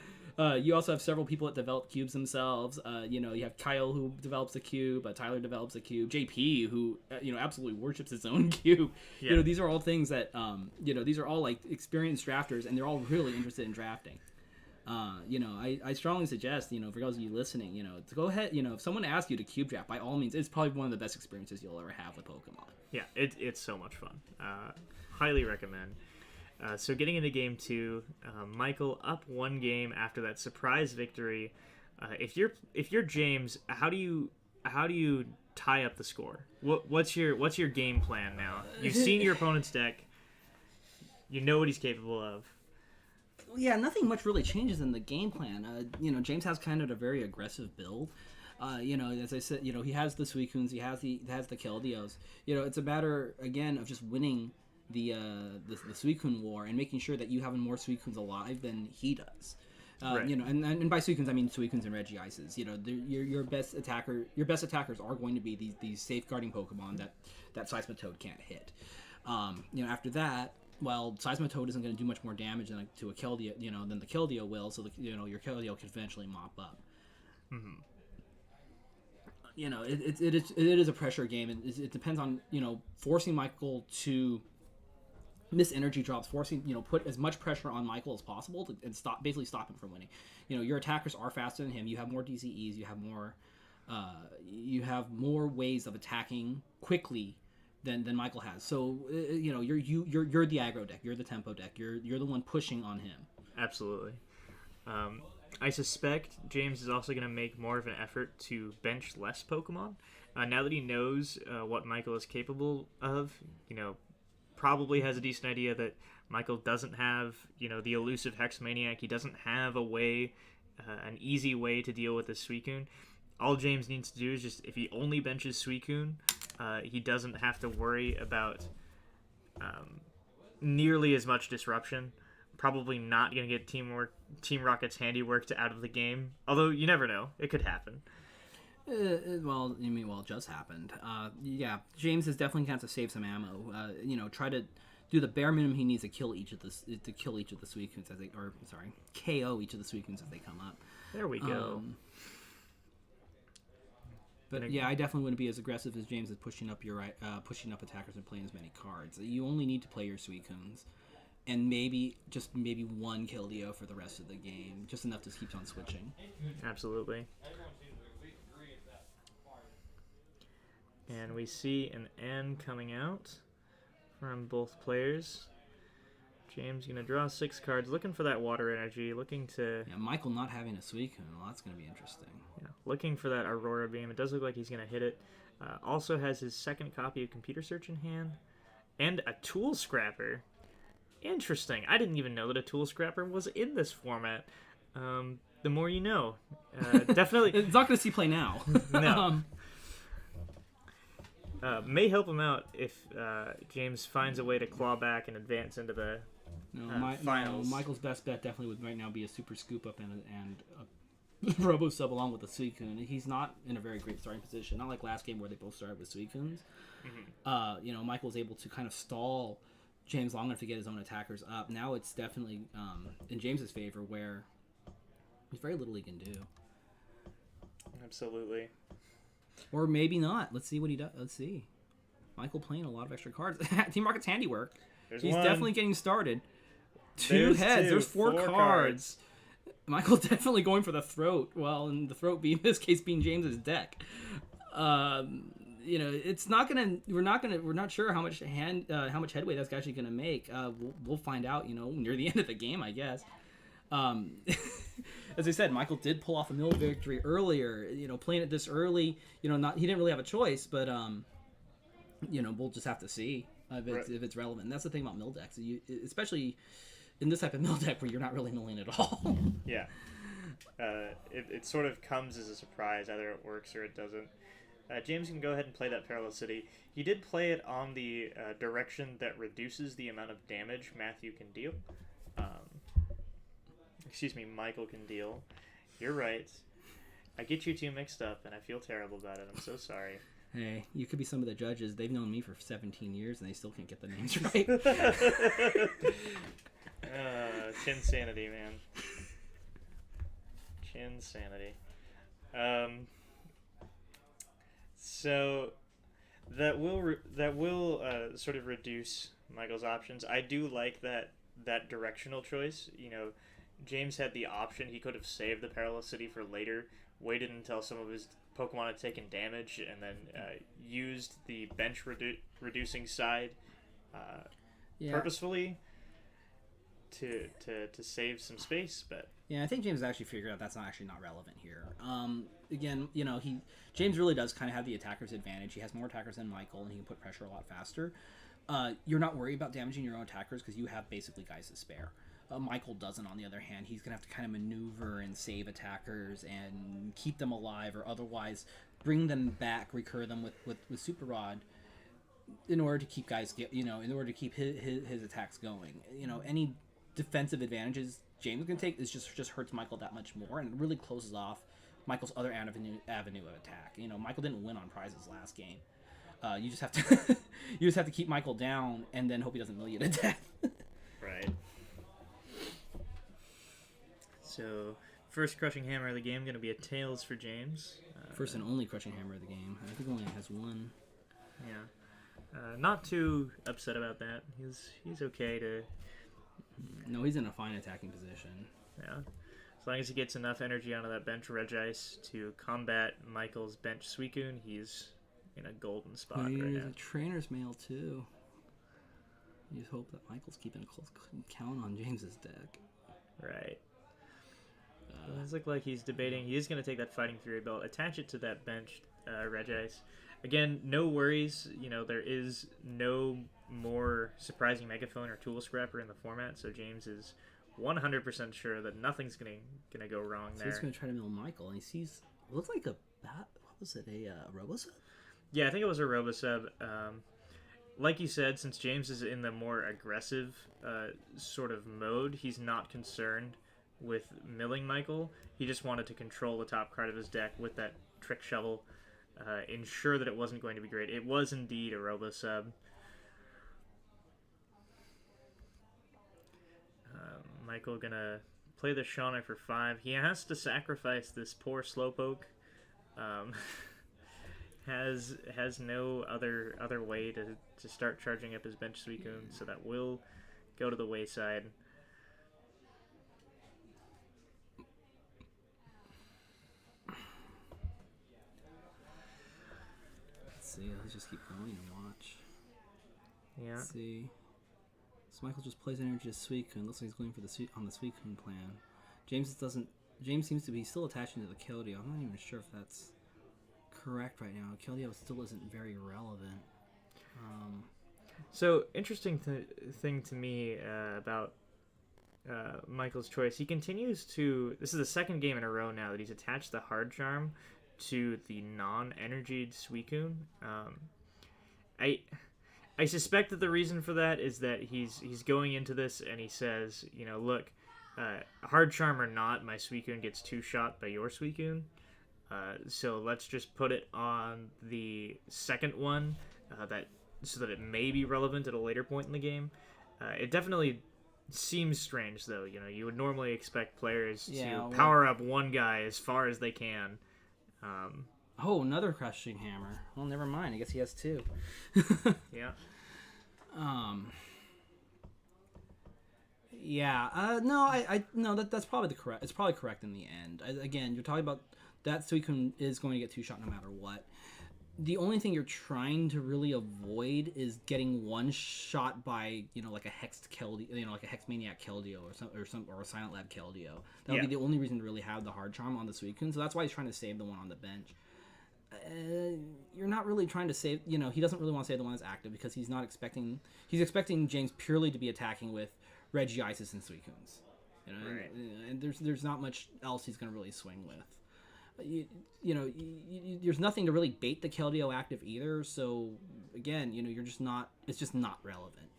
You also have several people that develop cubes themselves. You have Kyle, who develops a cube. Tyler develops a cube. JP, who absolutely worships his own cube. Yeah. These are all things that these are all like experienced drafters, and they're all really interested in drafting. I strongly suggest, for those of you listening, to go ahead. If someone asks you to cube draft, by all means, it's probably one of the best experiences you'll ever have with Pokemon. Yeah, it's so much fun. Highly recommend. So getting into game 2, Michael up 1 game after that surprise victory. If you're James, how do you tie up the score? What's your game plan now? You've seen your opponent's deck. You know what he's capable of. Yeah, nothing much really changes in the game plan. James has kind of a very aggressive build. As I said, he has the Suicunes, he has the Keldeos. It's a matter again of just winning the Suicune war and making sure that you have more Suicunes alive than he does. Right. And by Suicunes I mean Suicunes and Regices. Your best attackers are going to be these safeguarding Pokemon that Seismitoad can't hit. After that, well, Seismitoad isn't going to do much more damage to a Keldeo, than the Keldeo will. So your Keldeo can eventually mop up. Mm-hmm. It is a pressure game, and it depends on forcing Michael to miss energy drops, forcing put as much pressure on Michael as possible and stop him from winning. Your attackers are faster than him. You have more DCEs. You have more ways of attacking quickly than Michael has. So you're the aggro deck, you're the tempo deck, you're the one pushing on him. Absolutely. I suspect James is also going to make more of an effort to bench less Pokemon. Now that he knows what Michael is capable of, probably has a decent idea that Michael doesn't have, the elusive Hexmaniac. He doesn't have an easy way to deal with this Suicune. All James needs to do is just, if he only benches Suicune, he doesn't have to worry about nearly as much disruption. Probably not going to get Team Rocket's handiwork out of the game. Although, you never know. It could happen. Well, it just happened. Yeah, James is definitely going to have to save some ammo. Try to do the bare minimum he needs to kill each of the Suicunes as they, or sorry, KO each of the Suicunes as they come up. There we go. But yeah, I definitely wouldn't be as aggressive as James is pushing up pushing up attackers and playing as many cards. You only need to play your Suicunes, and maybe one Keldeo for the rest of the game, just enough to keep on switching. Absolutely. And we see an N coming out from both players. James going to draw 6 cards, looking for that water energy, looking to... Yeah, Michael not having a Suicune, well, that's going to be interesting. Yeah, looking for that Aurora Beam. It does look like he's going to hit it. Also has his second copy of Computer Search in hand. And a Tool Scrapper. Interesting. I didn't even know that a Tool Scrapper was in this format. The more you know. Definitely... It's not going to see play now. No. May help him out if James finds a way to claw back and advance into the finals. Michael's best bet definitely would right now be a Super Scoop Up and a Robo Sub along with the Suicune. He's not in a very great starting position. Not like last game where they both started with Suicunes. Mm-hmm. Michael's able to kind of stall James long enough to get his own attackers up. Now it's definitely in James's favor where there's very little he can do. Absolutely. Or maybe not. Let's see what he does. Let's see. Michael playing a lot of extra cards. Team Rocket's handiwork. He's definitely getting started. There's 4 cards. Michael definitely going for the throat. Well, and the throat in this case being James's deck. It's not gonna. We're not sure how much headway that's actually gonna make. We'll find out. Near the end of the game, I guess. As I said, Michael did pull off a mill victory earlier. Playing it this early, he didn't really have a choice, but we'll just have to see if it's relevant. And that's the thing about mill decks, especially in this type of mill deck where you're not really milling at all. Yeah, it sort of comes as a surprise. Either it works or it doesn't. James can go ahead and play that Parallel City. He did play it on the direction that reduces the amount of damage Matthew can deal. Michael can deal. You're right. I get you two mixed up, and I feel terrible about it. I'm so sorry. Hey, you could be some of the judges. They've known me for 17 years, and they still can't get the names right. Chin sanity, man. Chin sanity. So that will sort of reduce Michael's options. I do like that directional choice. James had the option. He could have saved the Parallel City for later, waited until some of his Pokemon had taken damage, and then used the bench reducing side purposefully to save some space. But yeah, I think James actually figured out that's not relevant here. Again, James really does kind of have the attacker's advantage. He has more attackers than Michael, and he can put pressure a lot faster. You're not worried about damaging your own attackers because you have basically guys to spare. Michael doesn't, on the other hand. He's going to have to kind of maneuver and save attackers and keep them alive, or otherwise bring them back, recur them with Super Rod in order to keep in order to keep his attacks going. Any defensive advantages James can take is just hurts Michael that much more, and it really closes off Michael's other avenue of attack. Michael didn't win on prizes last game. You just have to keep Michael down and then hope he doesn't mill you to death. Right. So, first Crushing Hammer of the game going to be a Tails for James. First and only Crushing Hammer of the game. I think he only has one. Yeah. Not too upset about that. He's okay to... No, he's in a fine attacking position. Yeah. As long as he gets enough energy onto that bench Regice to combat Michael's bench Suicune, he's in a golden spot right There's now. a trainer's mail too. You just hope that Michael's keeping a close count on James's deck. Right. It does look like he's debating. He is going to take that Fighting Fury belt, attach it to that bench Regice. Again, no worries. You know, there is no more surprising Megaphone or Tool Scrapper in the format, so James is 100% sure that nothing's gonna go wrong So there. he's going to try to mill Michael, and he sees it looks like a what was it, a Robosub? Yeah, I think it was a Robosub. Like you said, since James is in the more aggressive sort of mode, he's not concerned with milling Michael. He just wanted to control the top card of his deck with that Trick Shovel, ensure that it wasn't going to be great. It was indeed a Robosub. Michael gonna play the Shauna for 5. He has to sacrifice this poor Slowpoke. Has no other way to start charging up his bench Suicune, so that will go to the wayside. Let's see. Let's just keep going and watch. Yeah. Let's see. So Michael just plays energy to Suicune. Looks like he's going for the Suicune plan. James seems to be still attaching to the Keldeo. I'm not even sure if that's correct right now. Keldeo still isn't very relevant. So interesting thing to me about Michael's choice. He continues to. This is the second game in a row now that he's attached the Hard Charm to the non-energied Suicune. I suspect that the reason for that is that he's going into this and he says, you know, look, Hard Charm or not, my Suicune gets 2-shot by your Suicune. So let's just put it on the second one, so that it may be relevant at a later point in the game. It definitely seems strange, though. You know, you would normally expect players to power up one guy as far as they can. Oh, another Crushing Hammer. Well, never mind. I guess he has 2. Yeah. Yeah. No. That's probably the correct. It's probably correct in the end. Again, you're talking about that Suicune is going to get 2-shot no matter what. The only thing you're trying to really avoid is getting 1-shot by, you know, like a Hexed Keldeo, you know, like a Hex Maniac Keldeo or a Silent Lab Keldeo. That would be the only reason to really have the Hard Charm on the Suicune. So that's why he's trying to save the one on the bench. You're not really trying to save, you know, he doesn't really want to save the one that's active because he's expecting James purely to be attacking with Regices and Suicunes. You know, right. and there's not much else he's going to really swing with. There's nothing to really bait the Keldeo active either. So again, you know, it's just not relevant.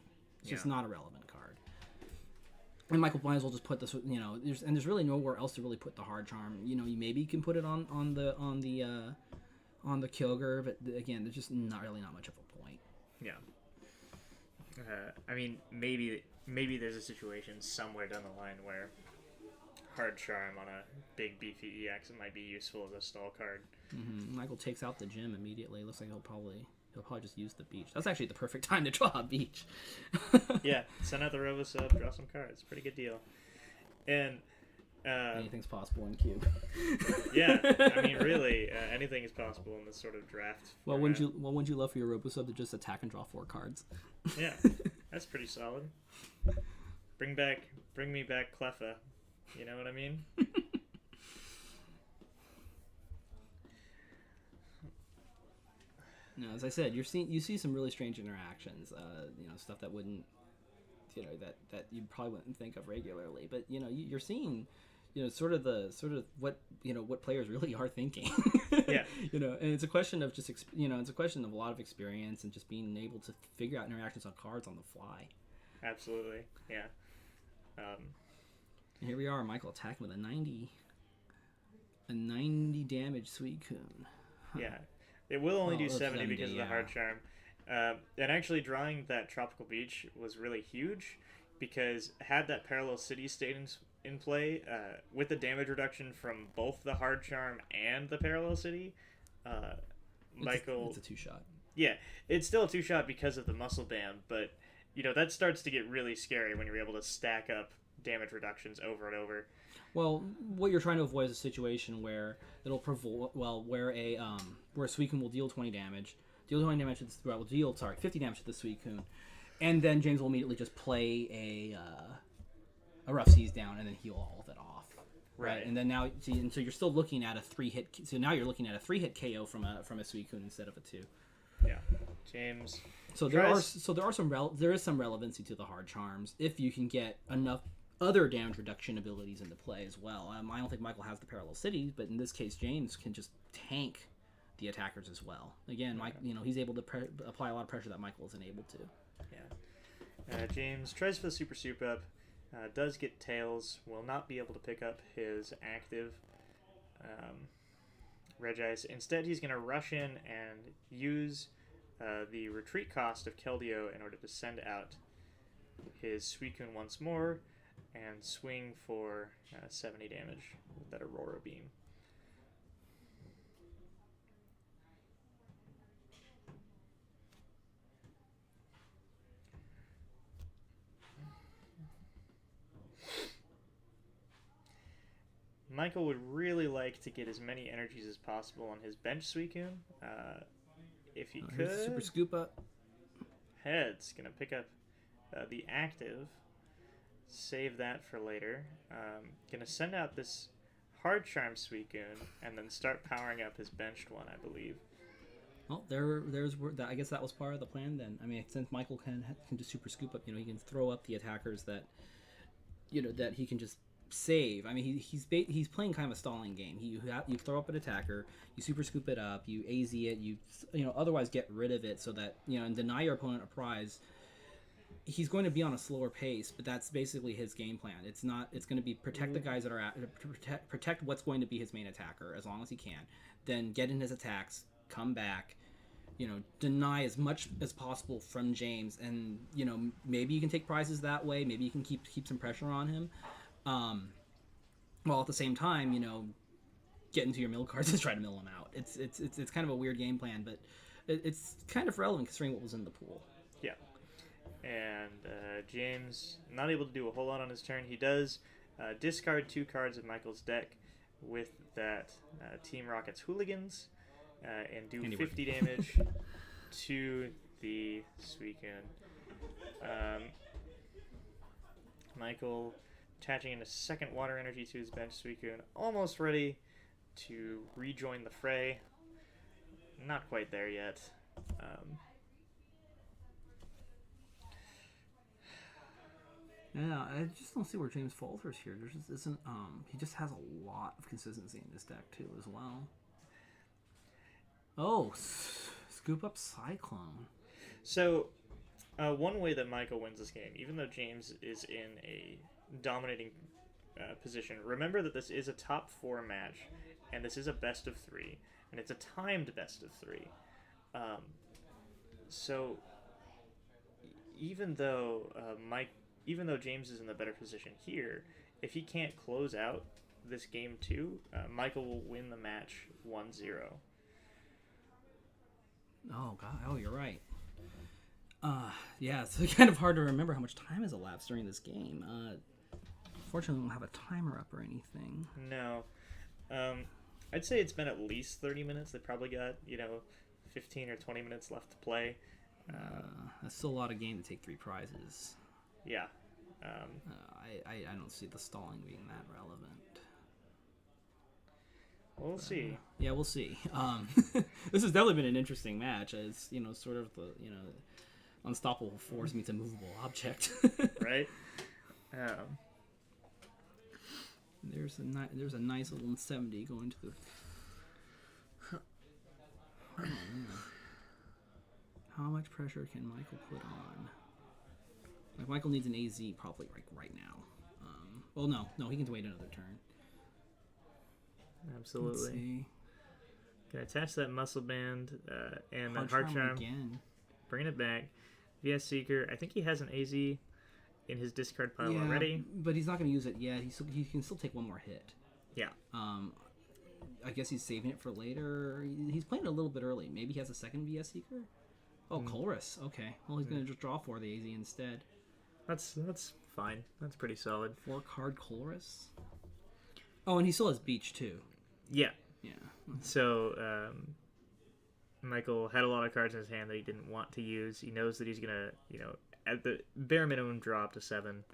It's just not a relevant card. And Michael might as well just put this, you know, there's really nowhere else to really put the Hard Charm. You know, you maybe can put it on the Kyogre, but again, there's just not much of a point. Yeah. I mean, maybe there's a situation somewhere down the line where Hard Charm on a big beefy EX might be useful as a stall card. Mm-hmm. Michael takes out the gym immediately. Looks like he'll probably just use the beach. That's actually the perfect time to draw a beach. Yeah, send out the Robosub, draw some cards. Pretty good deal. And anything's possible in Cube. Yeah, I mean, really, anything is possible in this sort of draft. Well, wouldn't you love for your Robosub to just attack and draw 4 cards? Yeah, that's pretty solid. Bring me back Cleffa. You know what I mean? No, as I said, you see some really strange interactions. You know, stuff that wouldn't, you know, that you probably wouldn't think of regularly. But you know, you're seeing, you know, sort of what, you know, what players really are thinking. Yeah. You know, and it's a question of just, you know, it's a question of a lot of experience and just being able to figure out interactions on cards on the fly. Absolutely. Yeah. And here we are, Michael attacking with a 90 damage Suicune. Huh. Yeah. It will only do 70 70 because of the Hard Charm. And actually drawing that Tropical Beach was really huge because had that Parallel City stayed in play, with the damage reduction from both the Hard Charm and the Parallel City, Michael... It's a 2-shot. Yeah, it's still a 2-shot because of the Muscle Band, but, you know, that starts to get really scary when you're able to stack up damage reductions over and over. Well, what you're trying to avoid is a situation where it'll where a Suicune will deal 20 damage, deal 20 damage to this, well, deal 50 damage to the Suicune, and then James will immediately just play a Rough Seas down and then heal all of it off. Right, and then now, and so you're still looking at a 3-hit. So now you're looking at a 3-hit KO from a Suicune instead of a 2. Yeah, James. So there is some relevancy to the hard charms if you can get enough other damage reduction abilities into play as well. I don't think Michael has the parallel cities, but in this case, James can just tank the attackers as well. Again, Mike, he's able to apply a lot of pressure that Michael isn't able to. Yeah. James tries for the super soup up. Does get Tails, will not be able to pick up his active Regice. Instead, he's going to rush in and use the retreat cost of Keldeo in order to send out his Suicune once more and swing for 70 damage with that Aurora Beam. Michael would really like to get as many energies as possible on his bench Suicune. If he could. Super scoop up. Head's going to pick up the active. Save that for later. Going to send out this Hard Charm Suicune and then start powering up his benched one, I believe. Well, I guess that was part of the plan then. I mean, since Michael can just super scoop up, he can throw up the attackers that he can just save. I mean, he's playing kind of a stalling game. You throw up an attacker, you super scoop it up, you AZ it, you otherwise get rid of it so that and deny your opponent a prize. He's going to be on a slower pace, but that's basically his game plan. It's going to be protect the guys that are protect what's going to be his main attacker as long as he can. Then get in his attacks, come back, deny as much as possible from James, and maybe you can take prizes that way. Maybe you can keep some pressure on him. While at the same time, get into your mill cards and try to mill him out. It's kind of a weird game plan, but it's kind of relevant considering what was in the pool. Yeah. And James, not able to do a whole lot on his turn. He does discard 2 cards of Michael's deck with that Team Rocket's Hooligans and do 50 damage to the Suicune. Michael attaching in a second water energy to his bench Suicune, almost ready to rejoin the fray. Not quite there yet. Yeah, I just don't see where James falters here. There just isn't. He just has a lot of consistency in this deck too, as well. Oh, scoop up Cyclone. So, one way that Michael wins this game, even though James is in a dominating position, remember that this is a top 4 match, and this is a best of 3, and it's a timed best of 3. So, even though James is in the better position here, if he can't close out this game 2, Michael will win the match 1-0. Oh god! Oh, you're right. Yeah, it's kind of hard to remember how much time has elapsed during this game. Fortunately, we don't have a timer up or anything. No. I'd say it's been at least 30 minutes. They probably got 15 or 20 minutes left to play. That's still a lot of game to take 3 prizes. Yeah. I don't see the stalling being that relevant. We'll see. Yeah, we'll see. This has definitely been an interesting match. It's sort of the unstoppable force meets a movable object. Right. There's a nice little 70 going to the. Oh, how much pressure can Michael put on? Like Michael needs an AZ probably right now. Well, no, he can wait another turn. Absolutely. Can attach that muscle band and Hard that hard charm. Again. Bring it back. VS Seeker. I think he has an AZ in his discard pile already. But he's not going to use it yet. He can still take one more hit. Yeah. I guess he's saving it for later. He's playing it a little bit early. Maybe he has a second VS Seeker. Oh, Colress. Okay. Well, he's going to just draw 4 the AZ instead. That's fine. That's pretty solid. 4-card Colress. Oh, and he still has Beach too. Yeah. Yeah. So Michael had a lot of cards in his hand that he didn't want to use. He knows that he's gonna, at the bare minimum, drop to 7.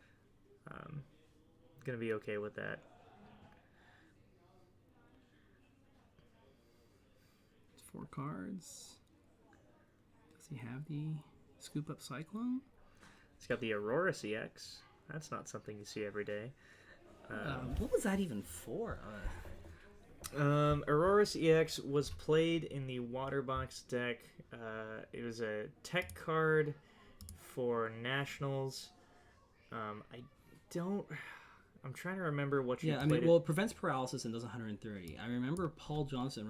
Gonna be okay with that. 4 cards. Does he have the Scoop Up Cyclone? He's got the Aurora CX. That's not something you see every day. What was that even for? Aurora EX was played in the Water Box deck. It was a tech card for Nationals. I'm trying to remember what you played. Well, it prevents paralysis and does 130. I remember Paul Johnson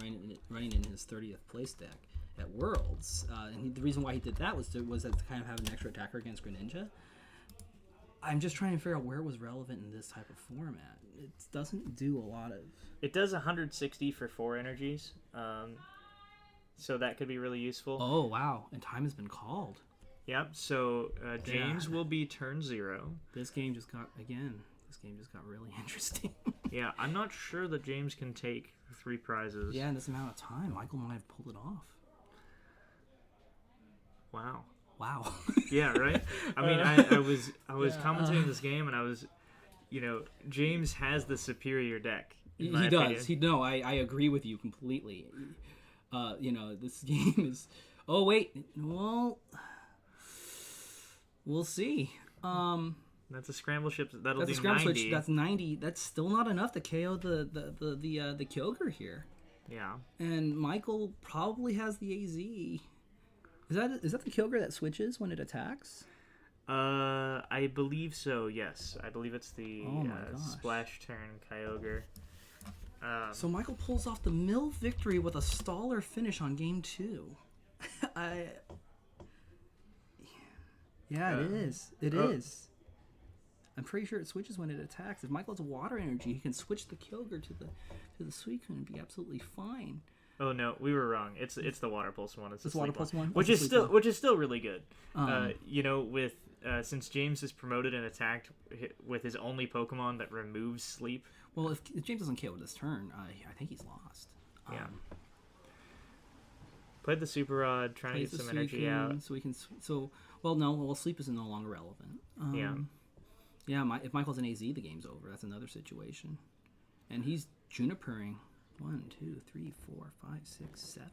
running in his 30th place deck at Worlds, and the reason why he did that was to kind of have an extra attacker against Greninja. I'm just trying to figure out where it was relevant in this type of format. It doesn't do a lot of... It does 160 for 4 energies, so that could be really useful. Oh, wow. And time has been called. Yep, so James will be turn 0. This game just got really interesting. Yeah, I'm not sure that James can take 3 prizes. Yeah, in this amount of time, Michael might have pulled it off. Wow. Yeah, right? I mean, I was commentating this game, and I was, James has the superior deck. He does. I agree with you completely. This game is... Oh, wait. Well, we'll see. That's a scramble ship. That'll That's do a scramble 90. switch. That's 90. That's still not enough to KO the Kyogre here. Yeah. And Michael probably has the AZ. Is that the Kyogre that switches when it attacks? I believe so. Yes, I believe it's the splash turn Kyogre. So Michael pulls off the mill victory with a staller finish on game 2. Yeah, it is. It is. I'm pretty sure it switches when it attacks. If Michael has water energy, he can switch the Kyogre to the Suicune and be absolutely fine. Oh no, we were wrong. It's the Water Pulse one. It's the Water Pulse one, which is still really good. Since James is promoted and attacked with his only Pokemon that removes sleep. Well, if James doesn't KO this turn, I think he's lost. Yeah. Played the Super Rod, trying to get some energy out. So we can. Sleep is no longer relevant. If Michael's an AZ, the game's over. That's another situation. And he's Junipering. 1, 2, 3, 4, 5, 6, 7.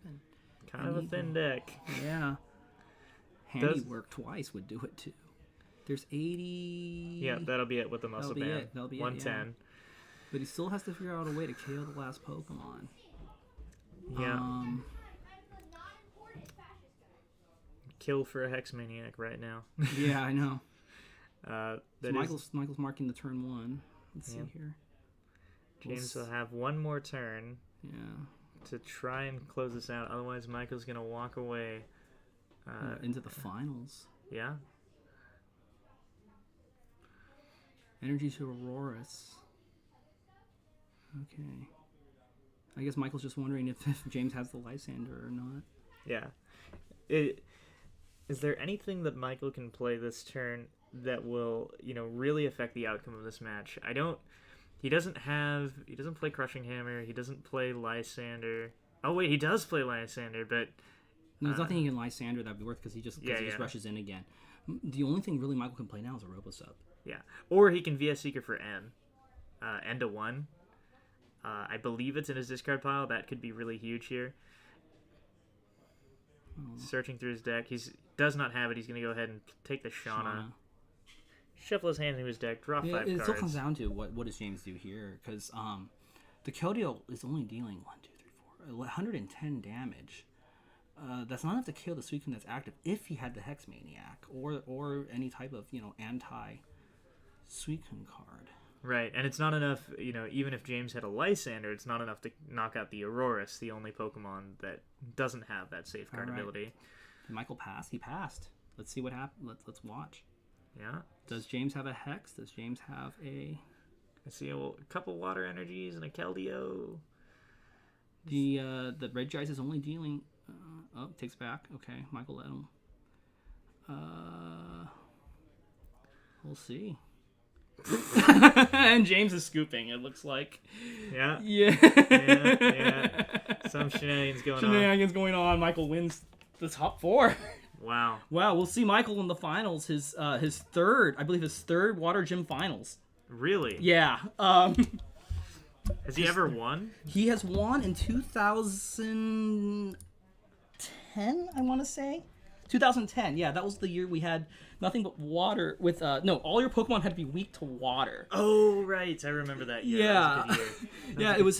Kind of a thin deck. Yeah. Handiwork twice would do it too. There's 80. Yeah, that'll be it with the muscle band. That'll be 110. Yeah. But he still has to figure out a way to KO the last Pokemon. Yeah. Kill for a Hex Maniac right now. Yeah, I know. Michael's marking the turn 1. Let's see here. James will have one more turn. Yeah. To try and close this out. Otherwise, Michael's gonna walk away. Into the finals. Yeah. Energy to Auroras. Okay. I guess Michael's just wondering if James has the Lysander or not. Yeah. Is there anything that Michael can play this turn that will, really affect the outcome of this match? He doesn't play Crushing Hammer. He doesn't play Lysander. Oh wait, he does play Lysander, but no, there's nothing he can Lysander that'd be worth because he just rushes in again. The only thing really Michael can play now is a Robosub. Yeah, or he can VS Seeker for N, N to 1. I believe it's in his discard pile. That could be really huge here. Searching through his deck, does not have it. He's going to go ahead and take the Shauna. Shuffle his hand into his deck, draw 5 cards. It still comes down to what does James do here, because the Keldeo is only dealing 110 damage. That's not enough to kill the Suicune that's active if he had the Hex Maniac or any type of anti Suicune card. Right, and it's not enough. Even if James had a Lysander, it's not enough to knock out the Auroras, the only Pokemon that doesn't have that safeguard ability. Did Michael pass? He passed. Let's see what happened. Let's watch. Yeah. Does James have a Hex? Does James have a... I see a couple Water Energies and a Keldeo. The Regice is only dealing... takes back. Okay, Michael let him. We'll see. And James is scooping, it looks like. Yeah. Yeah. Yeah. Some shenanigans going on. Shenanigans going on. Michael wins the top 4. Wow. Wow, we'll see Michael in the finals. His third, I believe, his third Water Gym finals. Really? Yeah. Has he ever won? He has won in 2010, I want to say. 2010, yeah, that was the year we had nothing but water with, no, all your Pokemon had to be weak to water. Oh, right. I remember that year. Yeah. That was a good year. Yeah, it was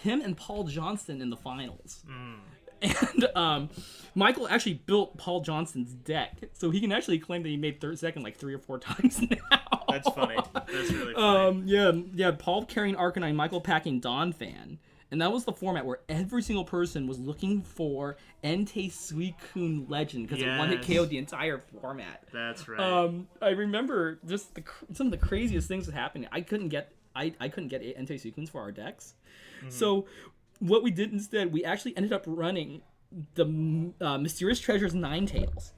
him and Paul Johnston in the finals. And Michael actually built Paul Johnston's deck, so he can actually claim that he made second like 3 or 4 times now. That's funny. That's really funny. Yeah, Paul carrying Arcanine, Michael packing Donphan. And that was the format where every single person was looking for Entei Suicune Legend because it one-hit KO'd the entire format. That's right. I remember just some of the craziest things that happened. I couldn't get Entei Suicunes for our decks. So what we did instead, we actually ended up running the Mysterious Treasures Ninetales.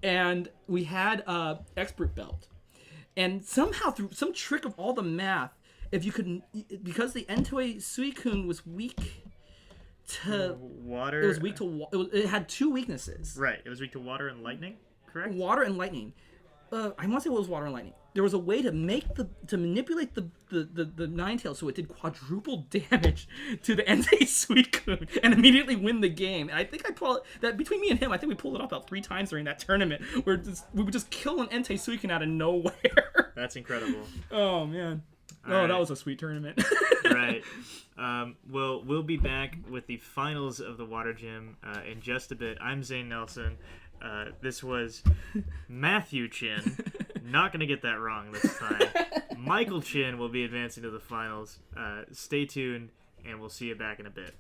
And we had Expert Belt. And somehow, through some trick of all the math, if you could, because the Entei Suicune was weak to water. It was weak to it had 2 weaknesses. Right. It was weak to water and lightning, correct? Water and lightning. I want to say what was water and lightning. There was a way to manipulate the Ninetales so it did quadruple damage to the Entei Suicune and immediately win the game. And I think between me and him, I think we pulled it off about 3 times during that tournament where we would just kill an Entei Suicune out of nowhere. That's incredible. Oh man. Right. That was a sweet tournament. Right. Well, we'll be back with the finals of the Water Gym in just a bit. I'm Zane Nelson. This was Matthew Chin. Not going to get that wrong this time. Michael Chin will be advancing to the finals. Stay tuned, and we'll see you back in a bit.